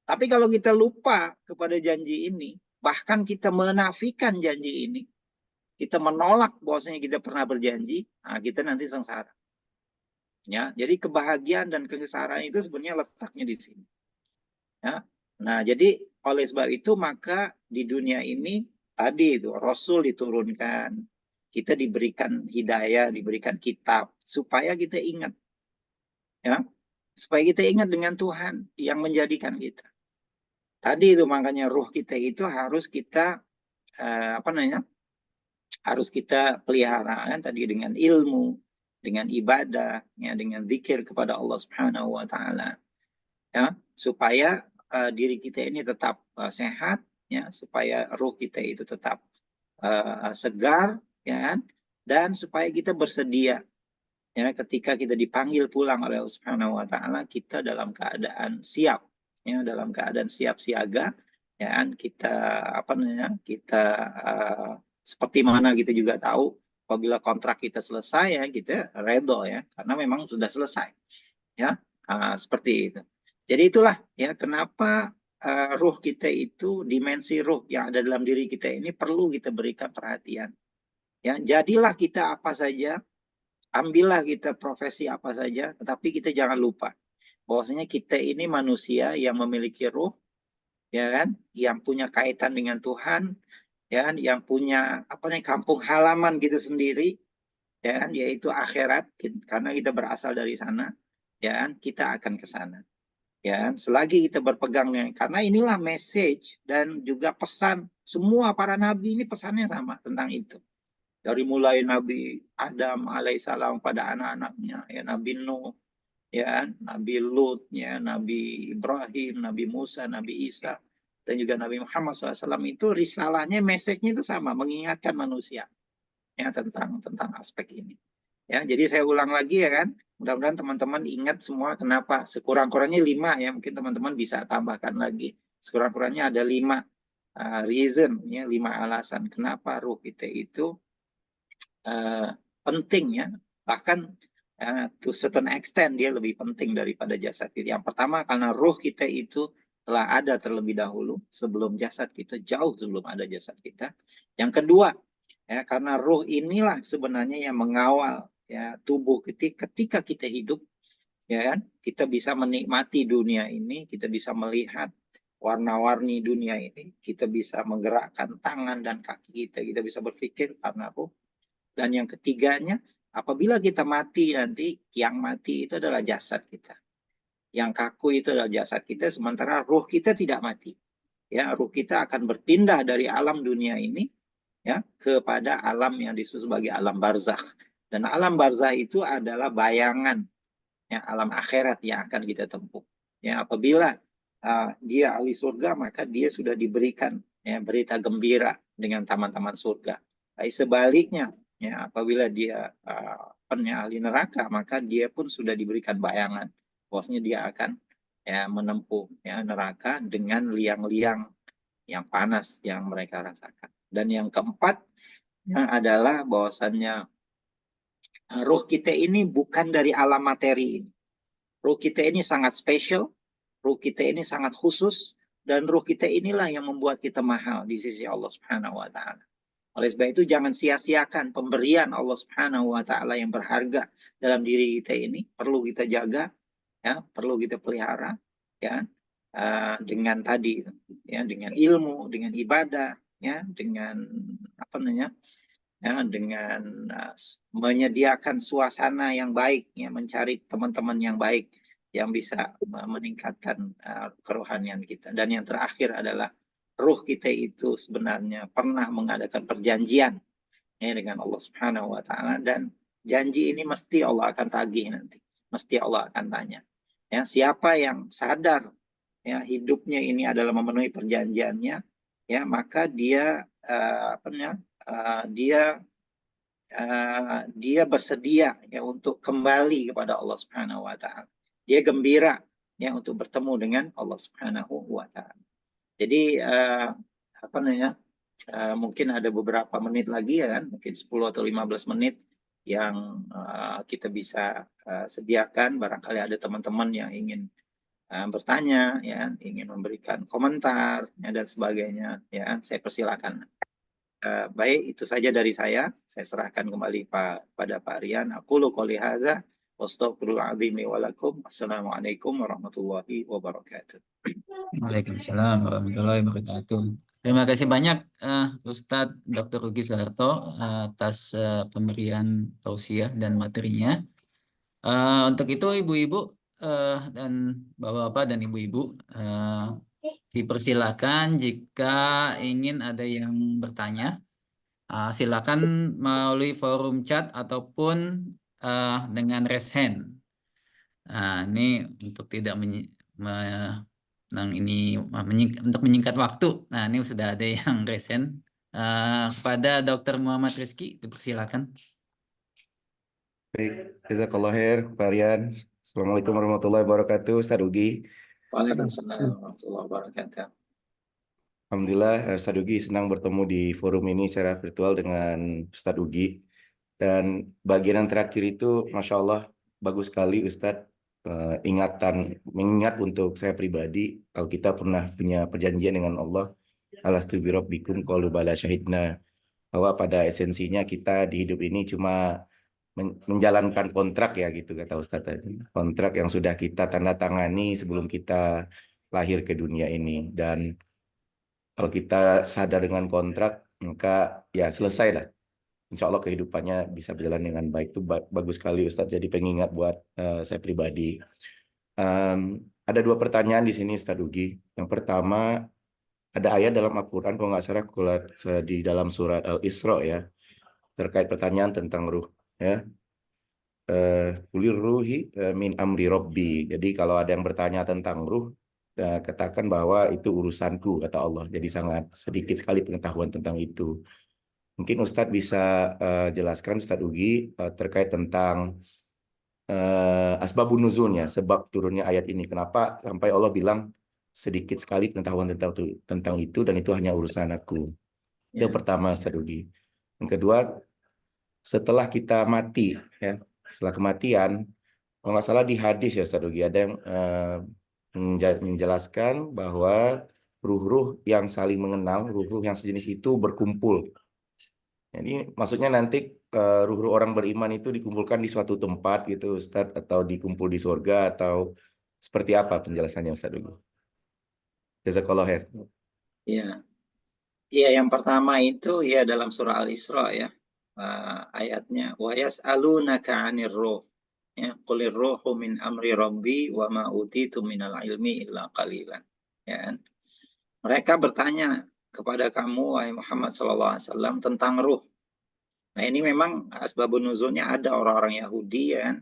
Tapi kalau kita lupa kepada janji ini, bahkan kita menafikan janji ini, kita menolak bahwasanya kita pernah berjanji, nah kita nanti sengsara. Ya, jadi kebahagiaan dan kesengsaraan itu sebenarnya letaknya di sini. Ya. Nah, jadi oleh sebab itu maka di dunia ini tadi itu Rasul diturunkan, kita diberikan hidayah, diberikan kitab supaya kita ingat. Ya. Supaya kita ingat dengan Tuhan yang menjadikan kita. Tadi itu makanya ruh kita itu harus kita harus kita pelihara kan tadi dengan ilmu, dengan ibadah, ya, dengan zikir kepada Allah Subhanahu wa taala. Ya, supaya diri kita ini tetap sehat, ya, supaya ruh kita itu tetap segar, ya kan? Dan supaya kita bersedia ya ketika kita dipanggil pulang oleh Allah Subhanahu wa taala, kita dalam keadaan siap. Ya, dalam keadaan siap siaga, ya kan, kita kita seperti mana kita juga tahu apabila kontrak kita selesai ya kita redho ya karena memang sudah selesai ya, seperti itu. Jadi itulah ya kenapa ruh kita itu, dimensi ruh yang ada dalam diri kita ini perlu kita berikan perhatian ya. Jadilah kita apa saja, ambillah kita profesi apa saja, tetapi kita jangan lupa bahwasanya kita ini manusia yang memiliki ruh, ya kan, yang punya kaitan dengan Tuhan, ya kan, yang punya kampung halaman gitu sendiri, ya kan, yaitu akhirat, karena kita berasal dari sana, ya kan, kita akan ke sana, ya kan, selagi kita berpegang dengan, karena inilah message dan juga pesan semua para nabi ini, pesannya sama tentang itu. Dari mulai Nabi Adam alaihissalam pada anak-anaknya, ya Nabi Nuh, ya Nabi Lut, ya Nabi Ibrahim, Nabi Musa, Nabi Isa, dan juga Nabi Muhammad SAW itu risalahnya, message-nya itu sama, mengingatkan manusia ya tentang aspek ini. Ya, jadi saya ulang lagi ya kan, mudah-mudahan teman-teman ingat semua kenapa, sekurang-kurangnya 5 ya, mungkin teman-teman bisa tambahkan lagi, sekurang-kurangnya ada 5 reason ya, 5 alasan kenapa ruh kita itu penting ya, bahkan to certain extent dia lebih penting daripada jasad kita. Yang pertama karena ruh kita itu telah ada terlebih dahulu sebelum jasad kita, jauh sebelum ada jasad kita. Yang kedua, ya, karena ruh inilah sebenarnya yang mengawal ya tubuh ketika kita hidup, ya kan? Kita bisa menikmati dunia ini, kita bisa melihat warna-warni dunia ini, kita bisa menggerakkan tangan dan kaki kita bisa berpikir karena ruh. Dan yang ketiganya, apabila kita mati nanti, yang mati itu adalah jasad kita. Yang kaku itu adalah jasad kita, sementara ruh kita tidak mati. Ya, ruh kita akan berpindah dari alam dunia ini ya kepada alam yang disebut sebagai alam barzakh. Dan alam barzakh itu adalah bayangan ya alam akhirat yang akan kita tempuh. Ya, apabila dia ahli surga, maka dia sudah diberikan ya berita gembira dengan taman-taman surga. Tapi sebaliknya, ya apabila dia ahli neraka, maka dia pun sudah diberikan bayangan bahwasanya dia akan ya menempuh ya neraka dengan liang-liang yang panas yang mereka rasakan. Dan yang keempat ya, adalah bahwasannya ruh kita ini bukan dari alam materi ini. Ruh kita ini sangat spesial, ruh kita ini sangat khusus, dan ruh kita inilah yang membuat kita mahal di sisi Allah Subhanahu wa Ta'ala. Oleh sebab itu, jangan sia-siakan pemberian Allah Subhanahu wa Ta'ala yang berharga dalam diri kita ini, perlu kita jaga, ya, perlu kita pelihara, ya, dengan tadi, ya, dengan ilmu, dengan ibadah, ya, dengan apa namanya, ya, dengan menyediakan suasana yang baik, ya, mencari teman-teman yang baik yang bisa meningkatkan kerohanian kita. Dan yang terakhir adalah ruh kita itu sebenarnya pernah mengadakan perjanjian ya, dengan Allah Subhanahu wa Ta'ala, dan janji ini mesti Allah akan tagih nanti, mesti Allah akan tanya. Ya, siapa yang sadar ya hidupnya ini adalah memenuhi perjanjiannya, ya maka dia dia bersedia ya untuk kembali kepada Allah Subhanahu wa Ta'ala. Dia gembira ya untuk bertemu dengan Allah Subhanahu wa Ta'ala. Jadi mungkin ada beberapa menit lagi ya kan, mungkin 10 atau 15 menit yang kita bisa sediakan. Barangkali ada teman-teman yang ingin bertanya, ya, ingin memberikan komentar ya, dan sebagainya. Ya, saya persilakan. Baik, itu saja dari saya. Saya serahkan kembali pada Pak Rian. Aqulu qouli hadza wastaghfirullahaladzim li wa lakum. Assalamualaikum warahmatullahi wabarakatuh. Waalaikumsalam warahmatullahi wabarakatuh. Terima kasih banyak Ustadz Dr. Ugi Soeharto atas pemberian tausiah dan materinya. Untuk itu ibu-ibu dan bapak-bapak dan ibu-ibu dipersilakan jika ingin ada yang bertanya, silakan melalui forum chat ataupun dengan raise hand. Ini untuk tidak untuk menyingkat waktu. Nah, ini sudah ada yang raise hand. Kepada Dr. Muhammad Rizky, dipersilakan. Baik, jazakallah khair, Pak Rian. Assalamualaikum warahmatullahi wabarakatuh, Ustadz Ugi. Waalaikumsalam warahmatullahi wabarakatuh. Alhamdulillah, Ustadz Ugi senang bertemu di forum ini secara virtual dengan Ustadz Ugi. Dan bagian yang terakhir itu, Masya Allah, bagus sekali Ustadz. Mengingat untuk saya pribadi, kalau kita pernah punya perjanjian dengan Allah, alastu bi rabbikum qalu bala syahidna, bahwa pada esensinya kita di hidup ini cuma menjalankan kontrak ya gitu kata Ustadz tadi. Kontrak yang sudah kita tanda tangani sebelum kita lahir ke dunia ini. Dan kalau kita sadar dengan kontrak, maka ya selesai lah. Insya Allah kehidupannya bisa berjalan dengan baik. Itu bagus sekali Ustadz, jadi pengingat buat saya pribadi. Ada dua pertanyaan di sini Ustadz Ugi. Yang pertama, ada ayat dalam Al-Quran, kalau nggak salah di dalam surat Al-Isra ya, terkait pertanyaan tentang ruh. Ya, kulir ruhi min amri robbi. Jadi kalau ada yang bertanya tentang ruh, katakan bahwa itu urusanku kata Allah. Jadi sangat sedikit sekali pengetahuan tentang itu. Mungkin Ustadz bisa jelaskan Ustadz Ugi terkait tentang asbabun nuzulnya, sebab turunnya ayat ini. Kenapa sampai Allah bilang sedikit sekali pengetahuan tentang itu dan itu hanya urusan aku. Itu yang pertama Ustadz Ugi. Yang kedua, setelah kita mati, ya, setelah kematian, kalau nggak salah di hadis ya Ustadz Ugi, ada yang menjelaskan bahwa ruh-ruh yang saling mengenal, ruh-ruh yang sejenis itu berkumpul. Jadi maksudnya nanti ruh-ruh orang beriman itu dikumpulkan di suatu tempat gitu Ustadz, atau dikumpul di surga, atau seperti apa penjelasannya Ustadz dulu? Jazakallah khair. Iya. Iya, yang pertama itu ya dalam surah Al-Isra ya. Ayatnya wa yas'alunaka 'anir ruh. Ya, qulir ruhu min amri rabbi wa ma utitu minal ilmi illa qalilan. Ya kan? Mereka bertanya kepada kamu wahai Muhammad SAW tentang ruh. Nah, ini memang asbabun nuzulnya ada orang-orang Yahudi ya kan.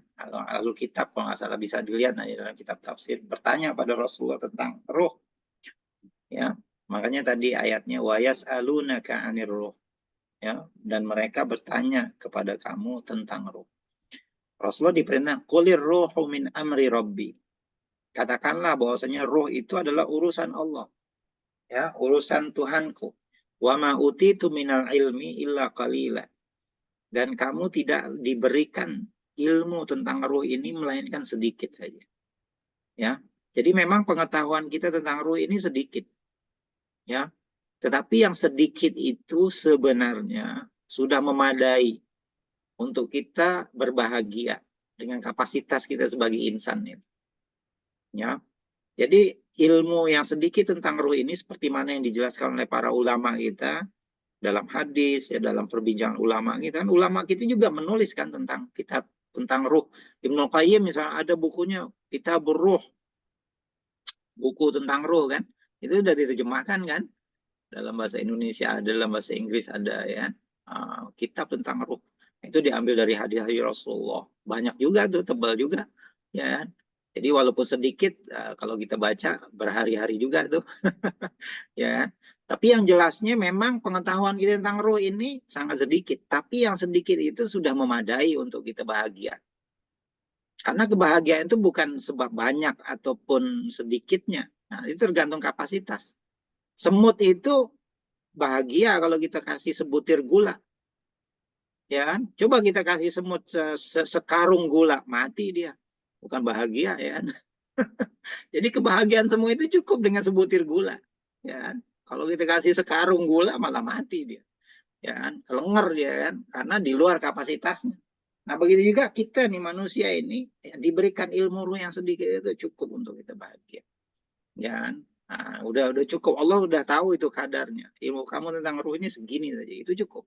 Ahlu kitab kalau nggak salah bisa dilihat nanti dalam kitab tafsir bertanya pada Rasulullah tentang ruh. Ya, makanya tadi ayatnya wa yas'alunaka 'anir ruh. Ya, dan mereka bertanya kepada kamu tentang ruh. Rasulullah diperintah qulir ruhu min amri rabbi. Katakanlah bahwasanya ruh itu adalah urusan Allah. Ya, urusan Tuhanku. Wa ma utitu minal ilmi illa qalila. Dan kamu tidak diberikan ilmu tentang ruh ini melainkan sedikit saja. Ya. Jadi memang pengetahuan kita tentang ruh ini sedikit. Ya. Tetapi yang sedikit itu sebenarnya sudah memadai untuk kita berbahagia dengan kapasitas kita sebagai insan itu. Ya. Jadi ilmu yang sedikit tentang ruh ini seperti mana yang dijelaskan oleh para ulama kita dalam hadis, ya dalam perbincangan ulama kita. Kan ulama kita juga menuliskan tentang kitab tentang ruh. Ibnu Qayyim misalnya ada bukunya Kitabur Ruh. Buku tentang ruh kan. Itu sudah diterjemahkan kan. Dalam bahasa Indonesia ada, dalam bahasa Inggris ada ya. Kitab tentang ruh. Itu diambil dari hadis-hadis Rasulullah. Banyak juga tuh, tebal juga. Ya kan. Jadi walaupun sedikit, kalau kita baca berhari-hari juga tuh. Ya kan. Tapi yang jelasnya memang pengetahuan kita tentang ruh ini sangat sedikit. Tapi yang sedikit itu sudah memadai untuk kita bahagia. Karena kebahagiaan itu bukan sebab banyak ataupun sedikitnya. Nah, itu tergantung kapasitas. Semut itu bahagia kalau kita kasih sebutir gula. Ya kan? Coba kita kasih semut sekarung gula, mati dia. Bukan bahagia ya kan? Jadi kebahagiaan semua itu cukup dengan sebutir gula. Ya kan? Kalau kita kasih sekarung gula malah mati dia. Ya kan? Kelenger dia kan? Karena di luar kapasitasnya. Nah, begitu juga kita nih manusia ini ya, diberikan ilmu ruh yang sedikit itu cukup untuk kita bahagia. Ya kan? Nah, udah cukup. Allah udah tahu itu kadarnya. Ilmu kamu tentang ruh ini segini saja. Itu cukup.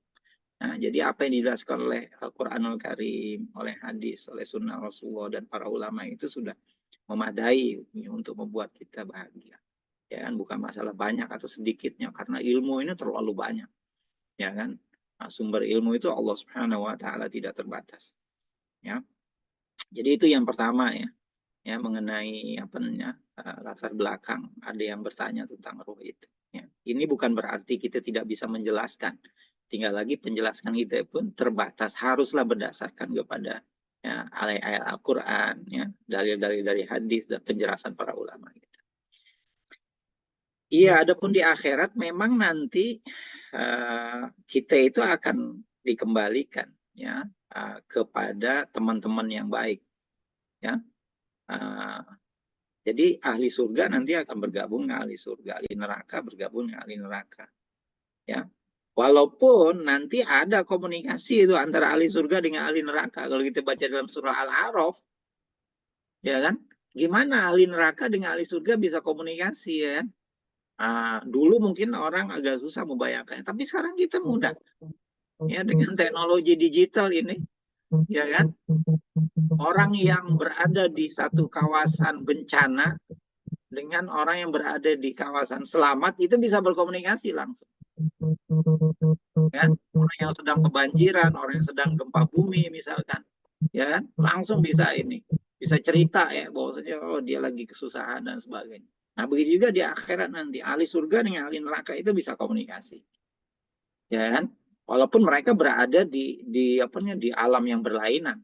Nah, jadi apa yang dijelaskan oleh Al-Quranul Karim, oleh hadis, oleh sunnah Rasulullah dan para ulama itu sudah memadai untuk membuat kita bahagia. Ya kan, bukan masalah banyak atau sedikitnya, karena ilmu ini terlalu banyak. Ya kan, nah, sumber ilmu itu Allah Subhanahu Wa Taala tidak terbatas. Ya, jadi itu yang pertama ya, mengenai apa namanya latar belakang ada yang bertanya tentang ruh itu. Ya, ini bukan berarti kita tidak bisa menjelaskan. Tinggal lagi penjelasan kita pun terbatas, haruslah berdasarkan kepada ya, ayat-ayat Al-Quran, ya, dalil-dalil dari hadis dan penjelasan para ulama kita. Iya, adapun di akhirat memang nanti kita itu akan dikembalikan ya kepada teman-teman yang baik. Ya, jadi ahli surga nanti akan bergabung dengan ahli surga, ahli neraka bergabung dengan ahli neraka. Ya, walaupun nanti ada komunikasi itu antara ahli surga dengan ahli neraka. Kalau kita baca dalam surah Al-A'raf, ya kan, gimana ahli neraka dengan ahli surga bisa komunikasi ya kan? Dulu mungkin orang agak susah membayangkannya, tapi sekarang kita mudah. Ya, dengan teknologi digital ini, ya kan? Orang yang berada di satu kawasan bencana dengan orang yang berada di kawasan selamat itu bisa berkomunikasi langsung. Ya, orang yang sedang kebanjiran, orang yang sedang gempa bumi misalkan, ya kan? Langsung bisa bisa cerita ya bahwasanya oh dia lagi kesusahan dan sebagainya. Nah, begitu juga di akhirat nanti ahli surga dengan ahli neraka itu bisa komunikasi. Ya kan? Walaupun mereka berada di alam yang berlainan.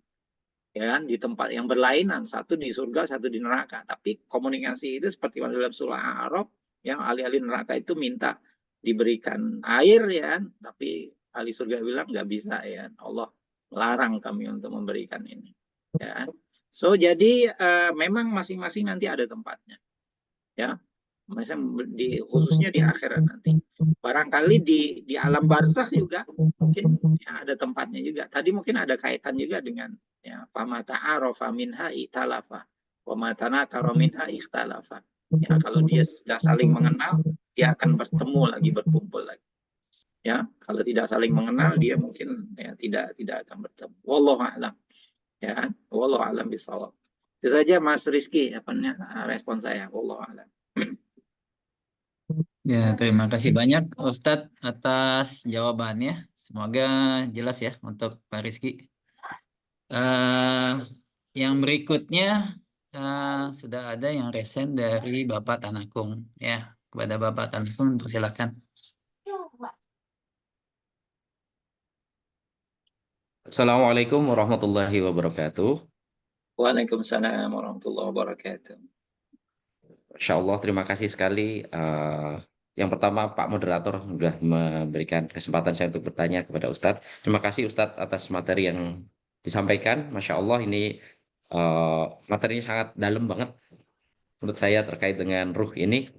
Ya kan? Di tempat yang berlainan, satu di surga, satu di neraka. Tapi komunikasi itu seperti dalam surah Al-A'raf yang ahli-ahli neraka itu minta diberikan air ya kan? Tapi ahli surga bilang nggak bisa ya. Allah melarang kami untuk memberikan ini. Ya kan? So jadi memang masing-masing nanti ada tempatnya. ya. Misalnya khususnya di akhirat nanti. Barangkali di alam barzakh juga mungkin ya, ada tempatnya juga. Tadi mungkin ada kaitan juga dengan ya famata arafa minha italafa wa matanakara minha ikhtalafa. Ya, kalau dia sudah saling mengenal, dia akan bertemu lagi, berkumpul lagi. Ya, kalau tidak saling mengenal, dia mungkin ya tidak akan bertemu. Wallahu a'lam. Ya, wallahu a'lam bishawab. Itu saja Mas Rizky respon saya. Wallahu a'lam. Ya, terima kasih banyak Ustadz atas jawabannya. Semoga jelas ya untuk Pak Rizky. Yang berikutnya sudah ada yang resen dari Bapak Tanakung ya. Kepada Bapak Tanakung silakan. Assalamualaikum warahmatullahi wabarakatuh. Waalaikumsalam warahmatullahi wabarakatuh. Masya Allah, terima kasih sekali. Yang pertama, Pak Moderator sudah memberikan kesempatan saya untuk bertanya kepada Ustadz. Terima kasih Ustadz atas materi yang disampaikan. Masya Allah, ini materinya sangat dalam banget menurut saya terkait dengan ruh ini.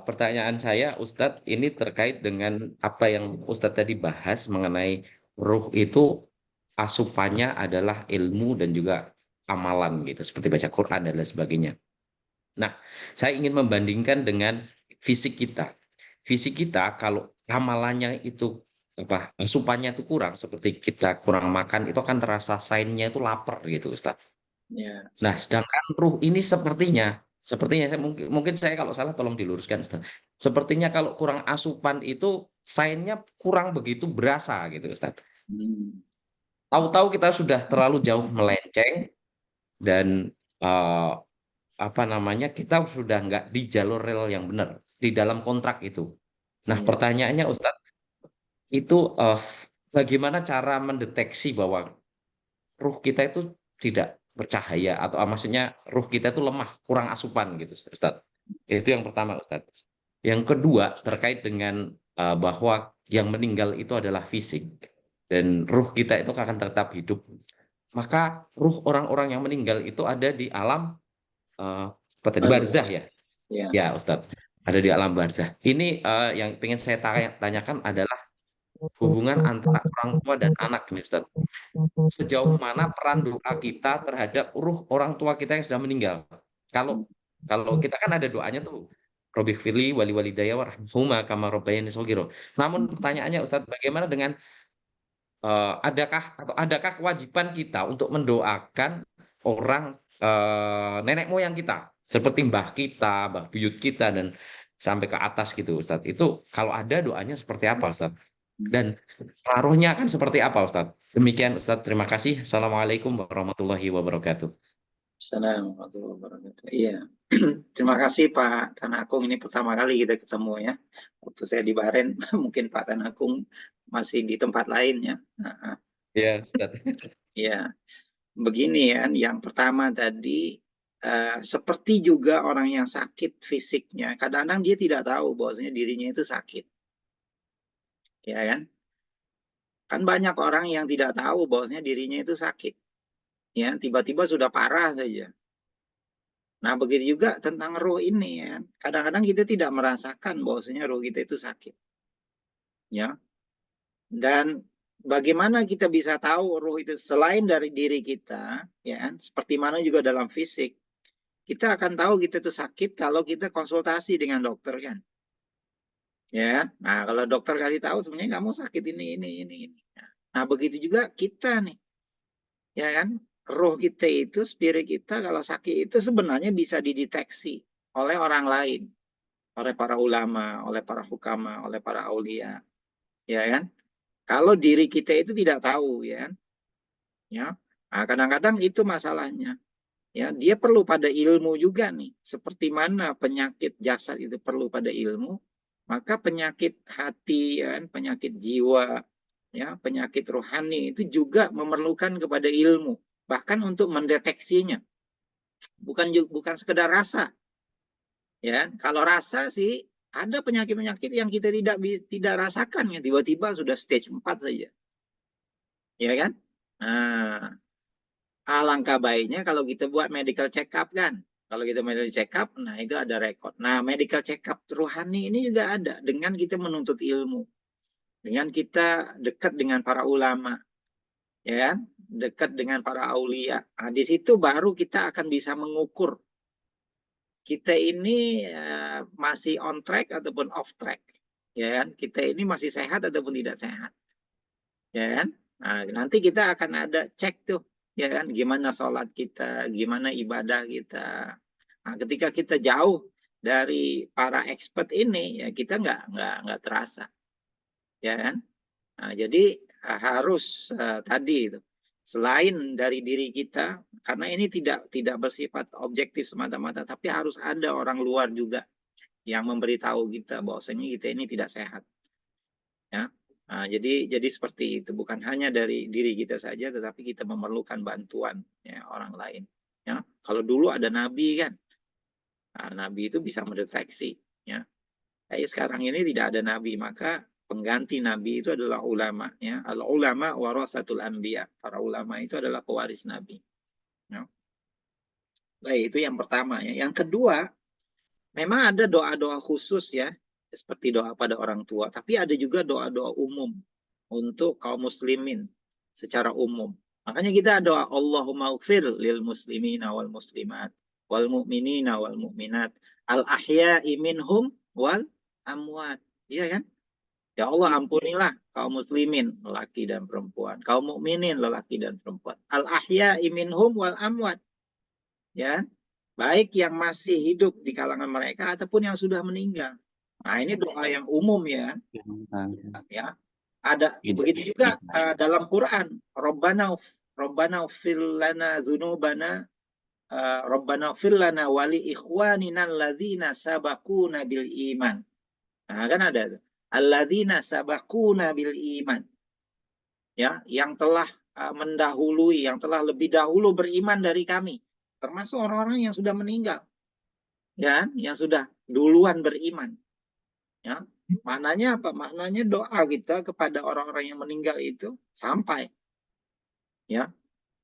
Pertanyaan saya, Ustadz, ini terkait dengan apa yang Ustadz tadi bahas mengenai ruh itu asupannya adalah ilmu dan juga amalan gitu, seperti baca Quran dan lain sebagainya. Nah, saya ingin membandingkan dengan fisik kita. Fisik kita kalau amalannya itu asupannya itu kurang, seperti kita kurang makan, itu akan terasa sainnya itu lapar gitu, Ustaz. Ya. Nah, sedangkan ruh ini sepertinya saya mungkin saya kalau salah tolong diluruskan, Ustaz. Sepertinya kalau kurang asupan itu sainnya kurang begitu berasa gitu, Ustaz. Tahu-tahu kita sudah terlalu jauh melenceng dan kita sudah nggak di jalur rel yang benar di dalam kontrak itu. Nah, pertanyaannya Ustadz, itu bagaimana cara mendeteksi bahwa ruh kita itu tidak bercahaya atau maksudnya ruh kita itu lemah, kurang asupan gitu, Ustadz. Itu yang pertama, Ustadz. Yang kedua terkait dengan bahwa yang meninggal itu adalah fisik dan ruh kita itu akan tetap hidup. Maka ruh orang-orang yang meninggal itu ada di alam barzah ya. Ya, Ustadz. Ada di alam barzah. Ini yang ingin saya tanyakan adalah hubungan antara orang tua dan anak ini, Ustadz. Sejauh mana peran doa kita terhadap ruh orang tua kita yang sudah meninggal? Kalau kita kan ada doanya tuh, Robighfirli wali walidayya warhamhuma kama rabbayani shaghira. Namun pertanyaannya Ustadz, bagaimana dengan adakah kewajiban kita untuk mendoakan orang nenek moyang kita seperti mbah kita, mbah buyut kita dan sampai ke atas gitu, Ustadz. Itu kalau ada doanya seperti apa, Ustadz? Dan pengaruhnya akan seperti apa, Ustadz? Demikian, Ustadz. Terima kasih. Assalamualaikum warahmatullahi wabarakatuh. Assalamualaikum warahmatullahi wabarakatuh. Iya. Terima kasih Pak Tanakung. Ini pertama kali kita ketemu ya. Waktu saya di Bahrain, mungkin Pak Tanakung masih di tempat lain ya. Iya, Ustadz. Iya. Begini ya, yang pertama tadi seperti juga orang yang sakit fisiknya, kadang-kadang dia tidak tahu bahwasanya dirinya itu sakit. Ya kan? Kan banyak orang yang tidak tahu bahwasanya dirinya itu sakit. Ya, tiba-tiba sudah parah saja. Nah, begitu juga tentang roh ini ya. Kadang-kadang kita tidak merasakan bahwasanya roh kita itu sakit. Ya. Dan bagaimana kita bisa tahu roh itu selain dari diri kita, ya, seperti mana juga dalam fisik. Kita akan tahu kita itu sakit kalau kita konsultasi dengan dokter kan. Ya. Nah, kalau dokter kasih tahu sebenarnya kamu sakit ini. Nah, begitu juga kita nih. Ya kan? Roh kita itu, spirit kita kalau sakit itu sebenarnya bisa dideteksi oleh orang lain. Oleh para ulama, oleh para hukama, oleh para aulia. Ya kan? Kalau diri kita itu tidak tahu ya. Ya. Nah, kadang-kadang itu masalahnya. Ya, dia perlu pada ilmu juga nih. Seperti mana penyakit jasad itu perlu pada ilmu, maka penyakit hati, ya, penyakit jiwa, ya, penyakit rohani itu juga memerlukan kepada ilmu, bahkan untuk mendeteksinya. Bukan sekedar rasa. Ya, kalau rasa sih ada penyakit-penyakit yang kita tidak rasakan ya, tiba-tiba sudah stage 4 saja. Ya kan? Nah, alangkah baiknya kalau kita buat medical check up kan. Kalau kita medical check up, nah itu ada rekod. Nah, medical check up rohani ini juga ada dengan kita menuntut ilmu, dengan kita dekat dengan para ulama, ya kan? Dekat dengan para aulia. Nah, di situ baru kita akan bisa mengukur kita ini masih on track ataupun off track, ya kan? Kita ini masih sehat ataupun tidak sehat, ya kan? Nah, nanti kita akan ada cek tuh, ya kan? Gimana sholat kita, gimana ibadah kita. Nah, ketika kita jauh dari para expert ini, ya kita nggak terasa, ya kan? Nah, jadi harus tadi itu, selain dari diri kita, karena ini tidak bersifat objektif semata-mata, tapi harus ada orang luar juga yang memberitahu kita bahwasanya kita ini tidak sehat, ya. Nah, jadi seperti itu, bukan hanya dari diri kita saja, tetapi kita memerlukan bantuan ya orang lain. Ya, kalau dulu ada nabi kan. Nah, nabi itu bisa mendeteksi, ya. Tapi sekarang ini tidak ada nabi, maka pengganti nabi itu adalah ulama, ya. Al ulama warasatul anbiya. Para ulama itu adalah pewaris nabi. Ya. Baik, itu yang pertama, ya. Yang kedua, memang ada doa-doa khusus ya, seperti doa pada orang tua, tapi ada juga doa-doa umum untuk kaum muslimin secara umum. Makanya kita doa Allahumma ufir lil muslimina wal muslimat wal mu'minina wal mu'minat al ahya'i minhum wal amwat. Iya kan? Ya Allah, ampunilah kaum muslimin lelaki dan perempuan, kaum mukminin lelaki dan perempuan, al ahya'i minhum wal amwat. Ya, baik yang masih hidup di kalangan mereka ataupun yang sudah meninggal. Nah, ini doa yang umum ya. Ya. Ada begitu juga dalam Quran, Rabbana ufir lana dzunubana Rabbana ufir lana wali ikhwanina alladzina sabaquna bil iman. Nah, kan ada alladzina sabaquna bil iman. Ya, yang telah mendahului, yang telah lebih dahulu beriman dari kami, termasuk orang-orang yang sudah meninggal, ya, yang sudah duluan beriman, ya. Maknanya apa? Maknanya doa kita kepada orang-orang yang meninggal itu sampai, ya.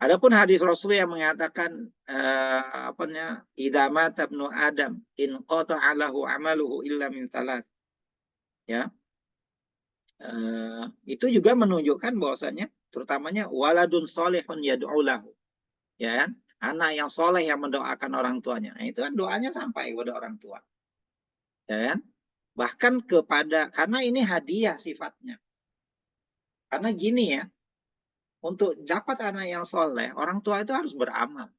Adapun hadis Rasul yang mengatakan idza mata ibnu Adam in qata'a lahu amaluhu illa min thalath, ya. Itu juga menunjukkan bahwasanya terutamanya waladun solehun yad'u lahu, ya kan? Anak yang soleh yang mendoakan orang tuanya. Nah, itu kan doanya sampai kepada orang tua, ya kan? Bahkan karena ini hadiah sifatnya. Karena gini ya, untuk dapat anak yang soleh, orang tua itu harus beramal.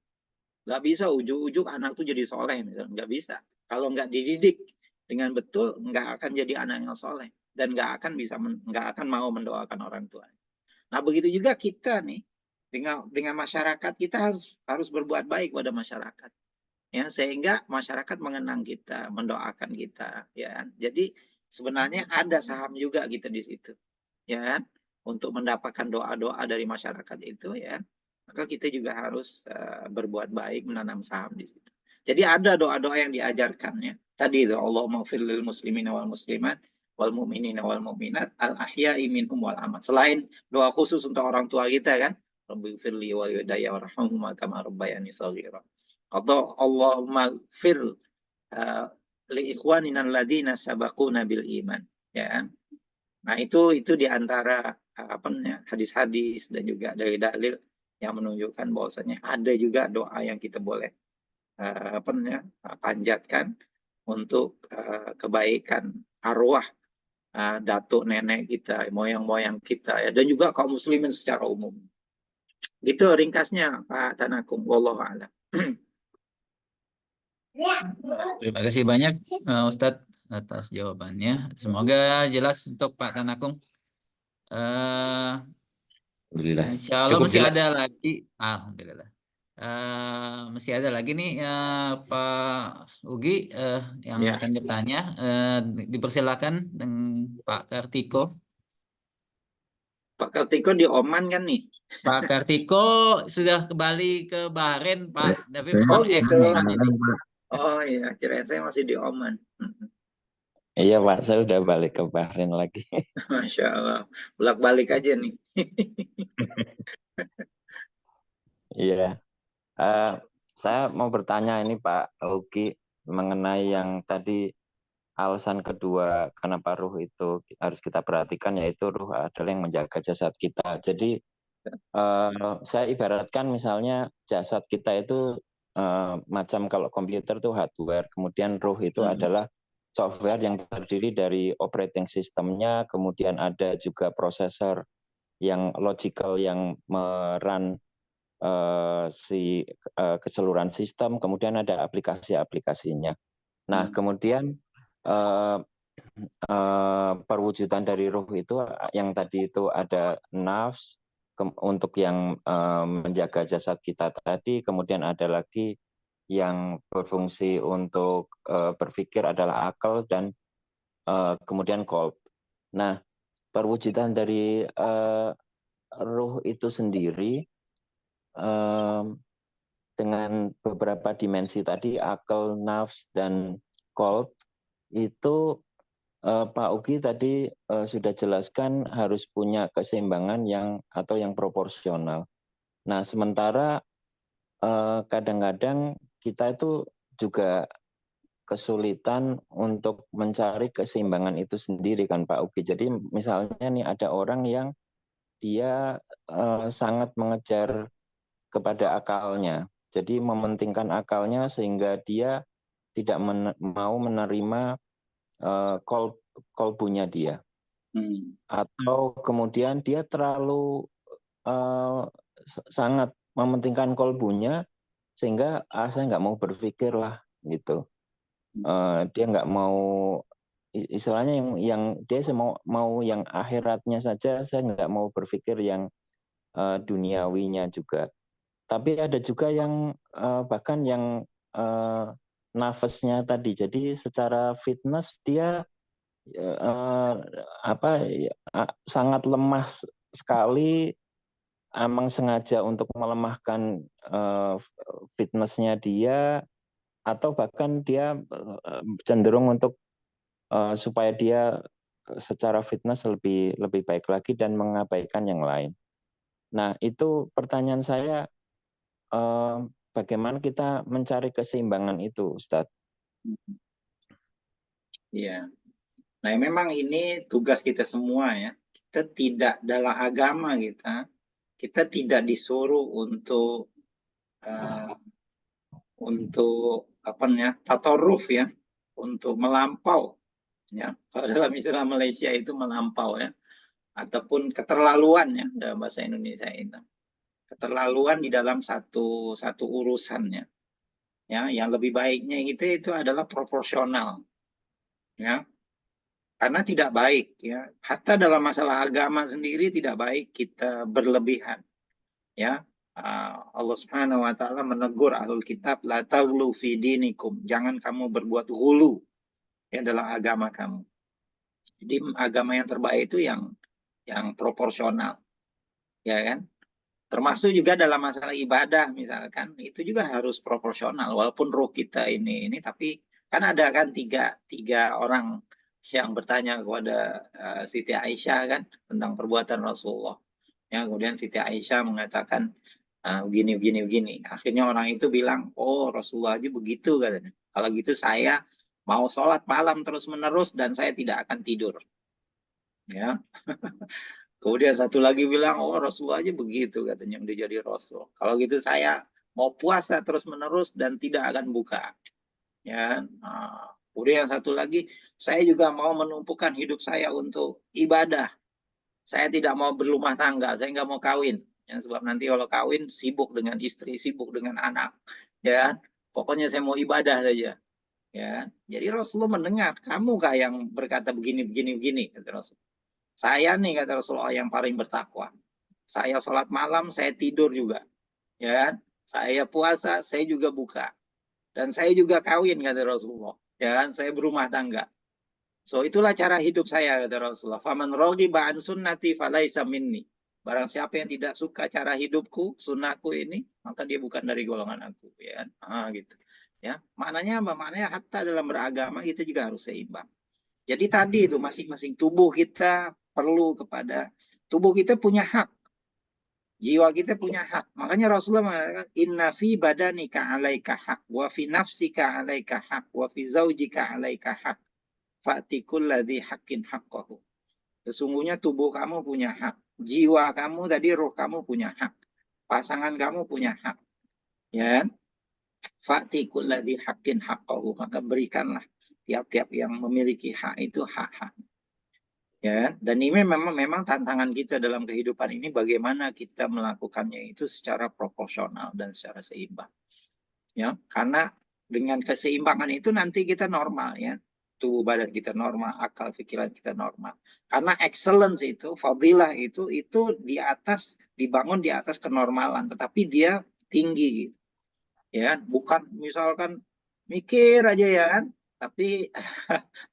Nggak bisa ujuk-ujuk anak itu jadi soleh, misalnya. Nggak bisa. Kalau nggak dididik dengan betul, nggak akan jadi anak yang soleh. Dan nggak akan mau mendoakan orang tua. Nah, begitu juga kita nih, dengan masyarakat, kita harus berbuat baik pada masyarakat. Ya, sehingga masyarakat mengenang kita, mendoakan kita, ya. Jadi sebenarnya ada saham juga kita di situ, ya, untuk mendapatkan doa-doa dari masyarakat itu, ya. Maka kita juga harus berbuat baik, menanam saham di situ. Jadi ada doa-doa yang diajarkannya. Tadi itu Allahumma fir lil muslimina wal muslimat wal mu'minina wal mu'minat al ahya'i minhum wal amat. Selain doa khusus untuk orang tua kita kan, Rabbi firli wal yudaya warhamhuma kama rabbayani shaghira. Atau Allahumma fir li ikhwanina alladziina sabaquna bil iman, ya. Nah, itu di antara hadis-hadis dan juga dari dalil yang menunjukkan bahwasanya ada juga doa yang kita boleh panjatkan untuk kebaikan arwah datuk nenek kita, moyang-moyang kita, ya, dan juga kaum muslimin secara umum. Gitu ringkasnya Pak Tanakum, wallahu a'lam. Terima kasih banyak Ustadz atas jawabannya. Semoga jelas untuk Pak Tanakung. Alhamdulillah. Insya Allah Cukup masih jelas. ada lagi. Alhamdulillah. Masih ada lagi nih Pak Ugi yang Ya. akan bertanya. Dipersilakan dengan Pak Kartiko. Pak Kartiko di Oman kan nih? Pak Kartiko sudah kembali ke Bahrain, Pak. Tapi Oh memang gitu. ini. Oh iya, kira saya masih di Oman. Iya Pak, saya udah balik ke Bahrain lagi. Masya Allah, bolak-balik aja nih. Iya, Saya mau bertanya ini Pak Ugi mengenai yang tadi alasan kedua kenapa ruh itu harus kita perhatikan, yaitu ruh adalah yang menjaga jasad kita. Jadi saya ibaratkan misalnya jasad kita itu macam kalau komputer tuh hardware, kemudian ruh itu adalah software yang terdiri dari operating systemnya, kemudian ada juga prosesor yang logical yang merun keseluruhan sistem, kemudian ada aplikasi-aplikasinya. Nah, kemudian perwujudan dari ruh itu yang tadi itu ada nafs untuk yang menjaga jasad kita tadi, kemudian ada lagi yang berfungsi untuk berpikir adalah akal, dan kemudian qalb. Nah, perwujudan dari ruh itu sendiri dengan beberapa dimensi tadi, akal, nafs, dan qalb, itu Pak Ugi tadi sudah jelaskan harus punya keseimbangan yang proporsional. Nah, sementara kadang-kadang kita itu juga kesulitan untuk mencari keseimbangan itu sendiri kan Pak Ugi. Jadi misalnya nih ada orang yang dia sangat mengejar kepada akalnya. Jadi mementingkan akalnya sehingga dia tidak mau menerima kolbunya dia. Atau kemudian dia terlalu sangat mementingkan kolbunya sehingga saya nggak mau berpikir lah gitu. Dia nggak mau, istilahnya yang dia mau yang akhiratnya saja, saya nggak mau berpikir yang duniawinya juga. Tapi ada juga yang bahkan yang nafasnya tadi, jadi secara fitness dia sangat lemah sekali, emang sengaja untuk melemahkan fitnessnya dia, atau bahkan dia cenderung untuk supaya dia secara fitness lebih baik lagi dan mengabaikan yang lain. Nah, itu pertanyaan saya, bagaimana kita mencari keseimbangan itu, Ustadz? Iya. Nah, memang ini tugas kita semua ya. Kita tidak dalam agama kita tidak disuruh untuk apa namanya, tatoruf ya, untuk melampau ya. Kalau dalam istilah Malaysia itu melampau ya, ataupun keterlaluan ya dalam bahasa Indonesia itu. Keterlaluan di dalam satu urusannya. Ya, yang lebih baiknya itu adalah proporsional. Ya. Karena tidak baik ya. Hatta dalam masalah agama sendiri tidak baik kita berlebihan. Ya. Allah Subhanahu wa taala menegur ahlul kitab, la taghlu fi dinikum. Jangan kamu berbuat ghulu ya dalam agama kamu. Jadi agama yang terbaik itu yang proporsional. Ya kan? Termasuk juga dalam masalah ibadah misalkan, itu juga harus proporsional. Walaupun ruh kita ini tapi kan ada kan tiga orang yang bertanya kepada Siti Aisyah kan tentang perbuatan Rasulullah. Ya, kemudian Siti Aisyah mengatakan begini. Akhirnya orang itu bilang, oh Rasulullah aja begitu katanya. Kalau gitu saya mau sholat malam terus-menerus dan saya tidak akan tidur. Ya. Kemudian satu lagi bilang, oh Rasulullah aja begitu katanya udah jadi Rasul. Kalau gitu saya mau puasa terus-menerus dan tidak akan buka. Ya. Nah, kemudian yang satu lagi, saya juga mau menumpukan hidup saya untuk ibadah. Saya tidak mau berumah tangga, saya nggak mau kawin. Ya, sebab nanti kalau kawin sibuk dengan istri, sibuk dengan anak. Ya, pokoknya saya mau ibadah saja. Ya, jadi Rasulullah mendengar, kamukah yang berkata begini, kata Rasul. Saya nih kata Rasulullah yang paling bertakwa. Saya sholat malam, saya tidur juga. Ya, saya puasa, saya juga buka. Dan saya juga kawin kata Rasulullah. Ya, saya berumah tangga. So itulah cara hidup saya kata Rasulullah. Faman raghiba an sunnati falaisa minni. Barang siapa yang tidak suka cara hidupku, sunnahku ini, maka dia bukan dari golongan aku, ya. Gitu. Ya, maknanya apa? Maknanya hatta dalam beragama kita juga harus seimbang. Jadi tadi itu masing-masing tubuh kita perlu kepada tubuh kita punya hak. Jiwa kita punya hak. Makanya Rasulullah mengatakan, inna fi badanika alaika hak, wa fi nafsika alaika hak, wa fi zaujika alaika hak, fa'ti kulladzi haqqin haqqahu. Sesungguhnya tubuh kamu punya hak. Jiwa kamu tadi, roh kamu punya hak. Pasangan kamu punya hak. Ya. Fa'ti kulladzi haqqin haqqahu. Maka berikanlah tiap-tiap yang memiliki hak itu hak-hak. Ya, dan ini memang tantangan kita dalam kehidupan ini bagaimana kita melakukannya itu secara proporsional dan secara seimbang. Ya, karena dengan keseimbangan itu nanti kita normal ya. Tubuh badan kita normal, akal pikiran kita normal. Karena excellence itu, fadilah itu di atas, dibangun di atas kenormalan, tetapi dia tinggi gitu. Ya, bukan misalkan mikir aja ya kan, tapi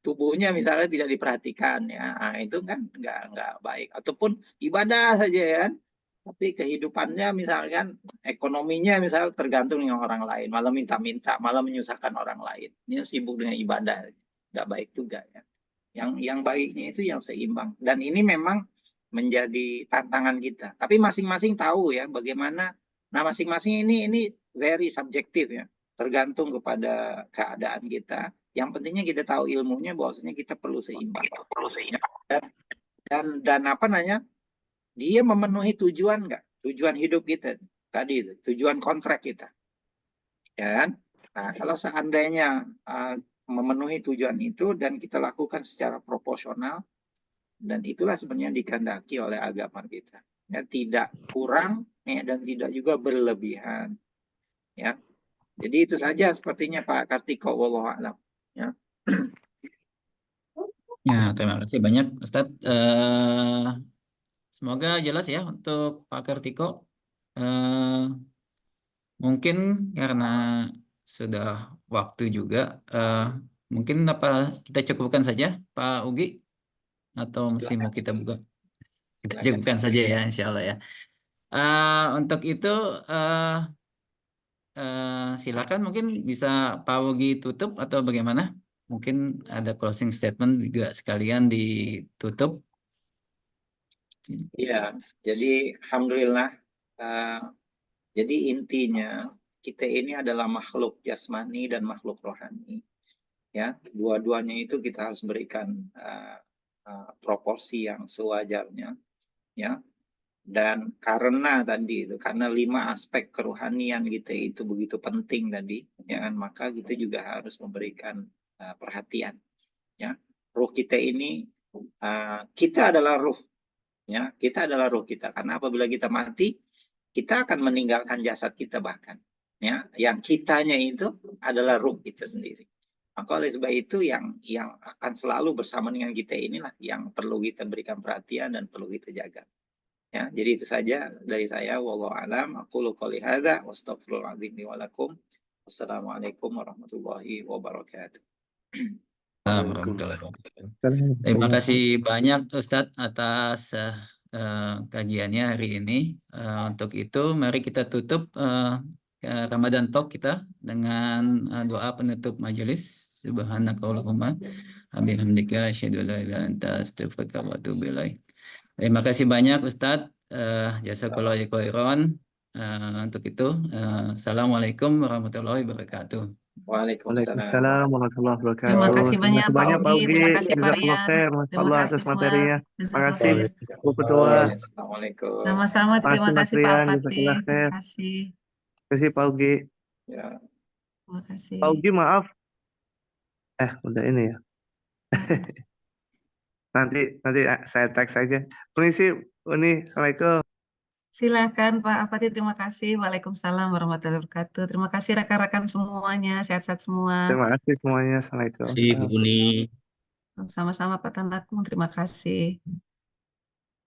tubuhnya misalnya tidak diperhatikan ya, nah, itu kan nggak baik. Ataupun ibadah saja ya kan, tapi kehidupannya misalkan ekonominya misal tergantung dengan orang lain, malah minta-minta, malah menyusahkan orang lain. Ini sibuk dengan ibadah, nggak baik juga ya. Yang baiknya itu yang seimbang. Dan ini memang menjadi tantangan kita. Tapi masing-masing tahu ya bagaimana. Nah masing-masing ini very subjektif ya, tergantung kepada keadaan kita. Yang pentingnya kita tahu ilmunya bahwasanya kita perlu seimbang. Dan apa namanya? Dia memenuhi tujuan nggak? Tujuan hidup kita tadi itu, tujuan kontrak kita. Ya kan? Nah, kalau seandainya memenuhi tujuan itu dan kita lakukan secara proporsional, dan itulah sebenarnya dikehendaki oleh agama kita. Ya, tidak kurang ya, dan tidak juga berlebihan. Ya. Jadi itu saja sepertinya Pak Kartiko, wallahu a'lam. Ya. Ya, terima kasih banyak Ustadz. Semoga jelas ya untuk Pak Kartiko. Mungkin karena sudah waktu juga, mungkin apa kita cukupkan saja Pak Ugi, atau masih mau kita buka? Kita cukupkan saja ya, insya Allah ya. Untuk itu silakan, mungkin bisa Pak Ugi tutup atau bagaimana? Mungkin ada closing statement juga sekalian ditutup. Ya, jadi alhamdulillah. Jadi intinya kita ini adalah makhluk jasmani dan makhluk rohani. Ya, dua-duanya itu kita harus berikan proporsi yang sewajarnya. Ya, dan karena tadi itu, karena 5 aspek kerohanian kita itu begitu penting tadi, ya kan, maka kita juga harus memberikan perhatian. Ya, ruh kita ini, kita adalah ruh. Ya, kita adalah ruh kita. Karena apabila kita mati, kita akan meninggalkan jasad kita bahkan. Ya, yang kitanya itu adalah ruh kita sendiri. Maka oleh sebab itu yang akan selalu bersama dengan kita inilah yang perlu kita berikan perhatian dan perlu kita jaga. Ya, jadi itu saja dari saya. Wallahu a'lam. Aqulu qouli hadza wa astaghfirullahal-azim li wa lakum. Wassalamualaikum warahmatullahi wabarakatuh. Terima kasih banyak Ustadz atas kajiannya hari ini. Untuk itu mari kita tutup Ramadan Talk kita dengan doa penutup majelis. Subhanakallahumma hamdika asyhadu an la ilaha illa anta astaghfiruka wa atubu ilaik. Terima kasih banyak Ustadz. Jazakallahu khairan. Untuk itu, assalamualaikum warahmatullahi wabarakatuh. Waalaikumsalam warahmatullahi wabarakatuh. Terima kasih banyak Pak Pak Ugi, terima Ugi. kasih Pak Jazakallah Rian, khair, terima masyaallah kasih atas semua. materinya. Terima Jazakallah kasih khair. Bu Ketua. Assalamualaikum. Sama-sama, terima Mas kasih Pak Rian, Al-Fatih. jazakallah Terima khair. kasih. Terima kasih Pak Ugi. Ya. Terima kasih. Pak Ugi maaf. Udah ini ya. Nanti saya teks saja. Permisi, Uni. Assalamualaikum. Silakan Pak Al-Fatih, terima kasih. Waalaikumsalam warahmatullahi wabarakatuh. Terima kasih rekan-rekan semuanya, sehat-sehat semua. Terima kasih semuanya. Assalamualaikum. Bu Uni. Sama-sama Pak Tanakum, terima kasih.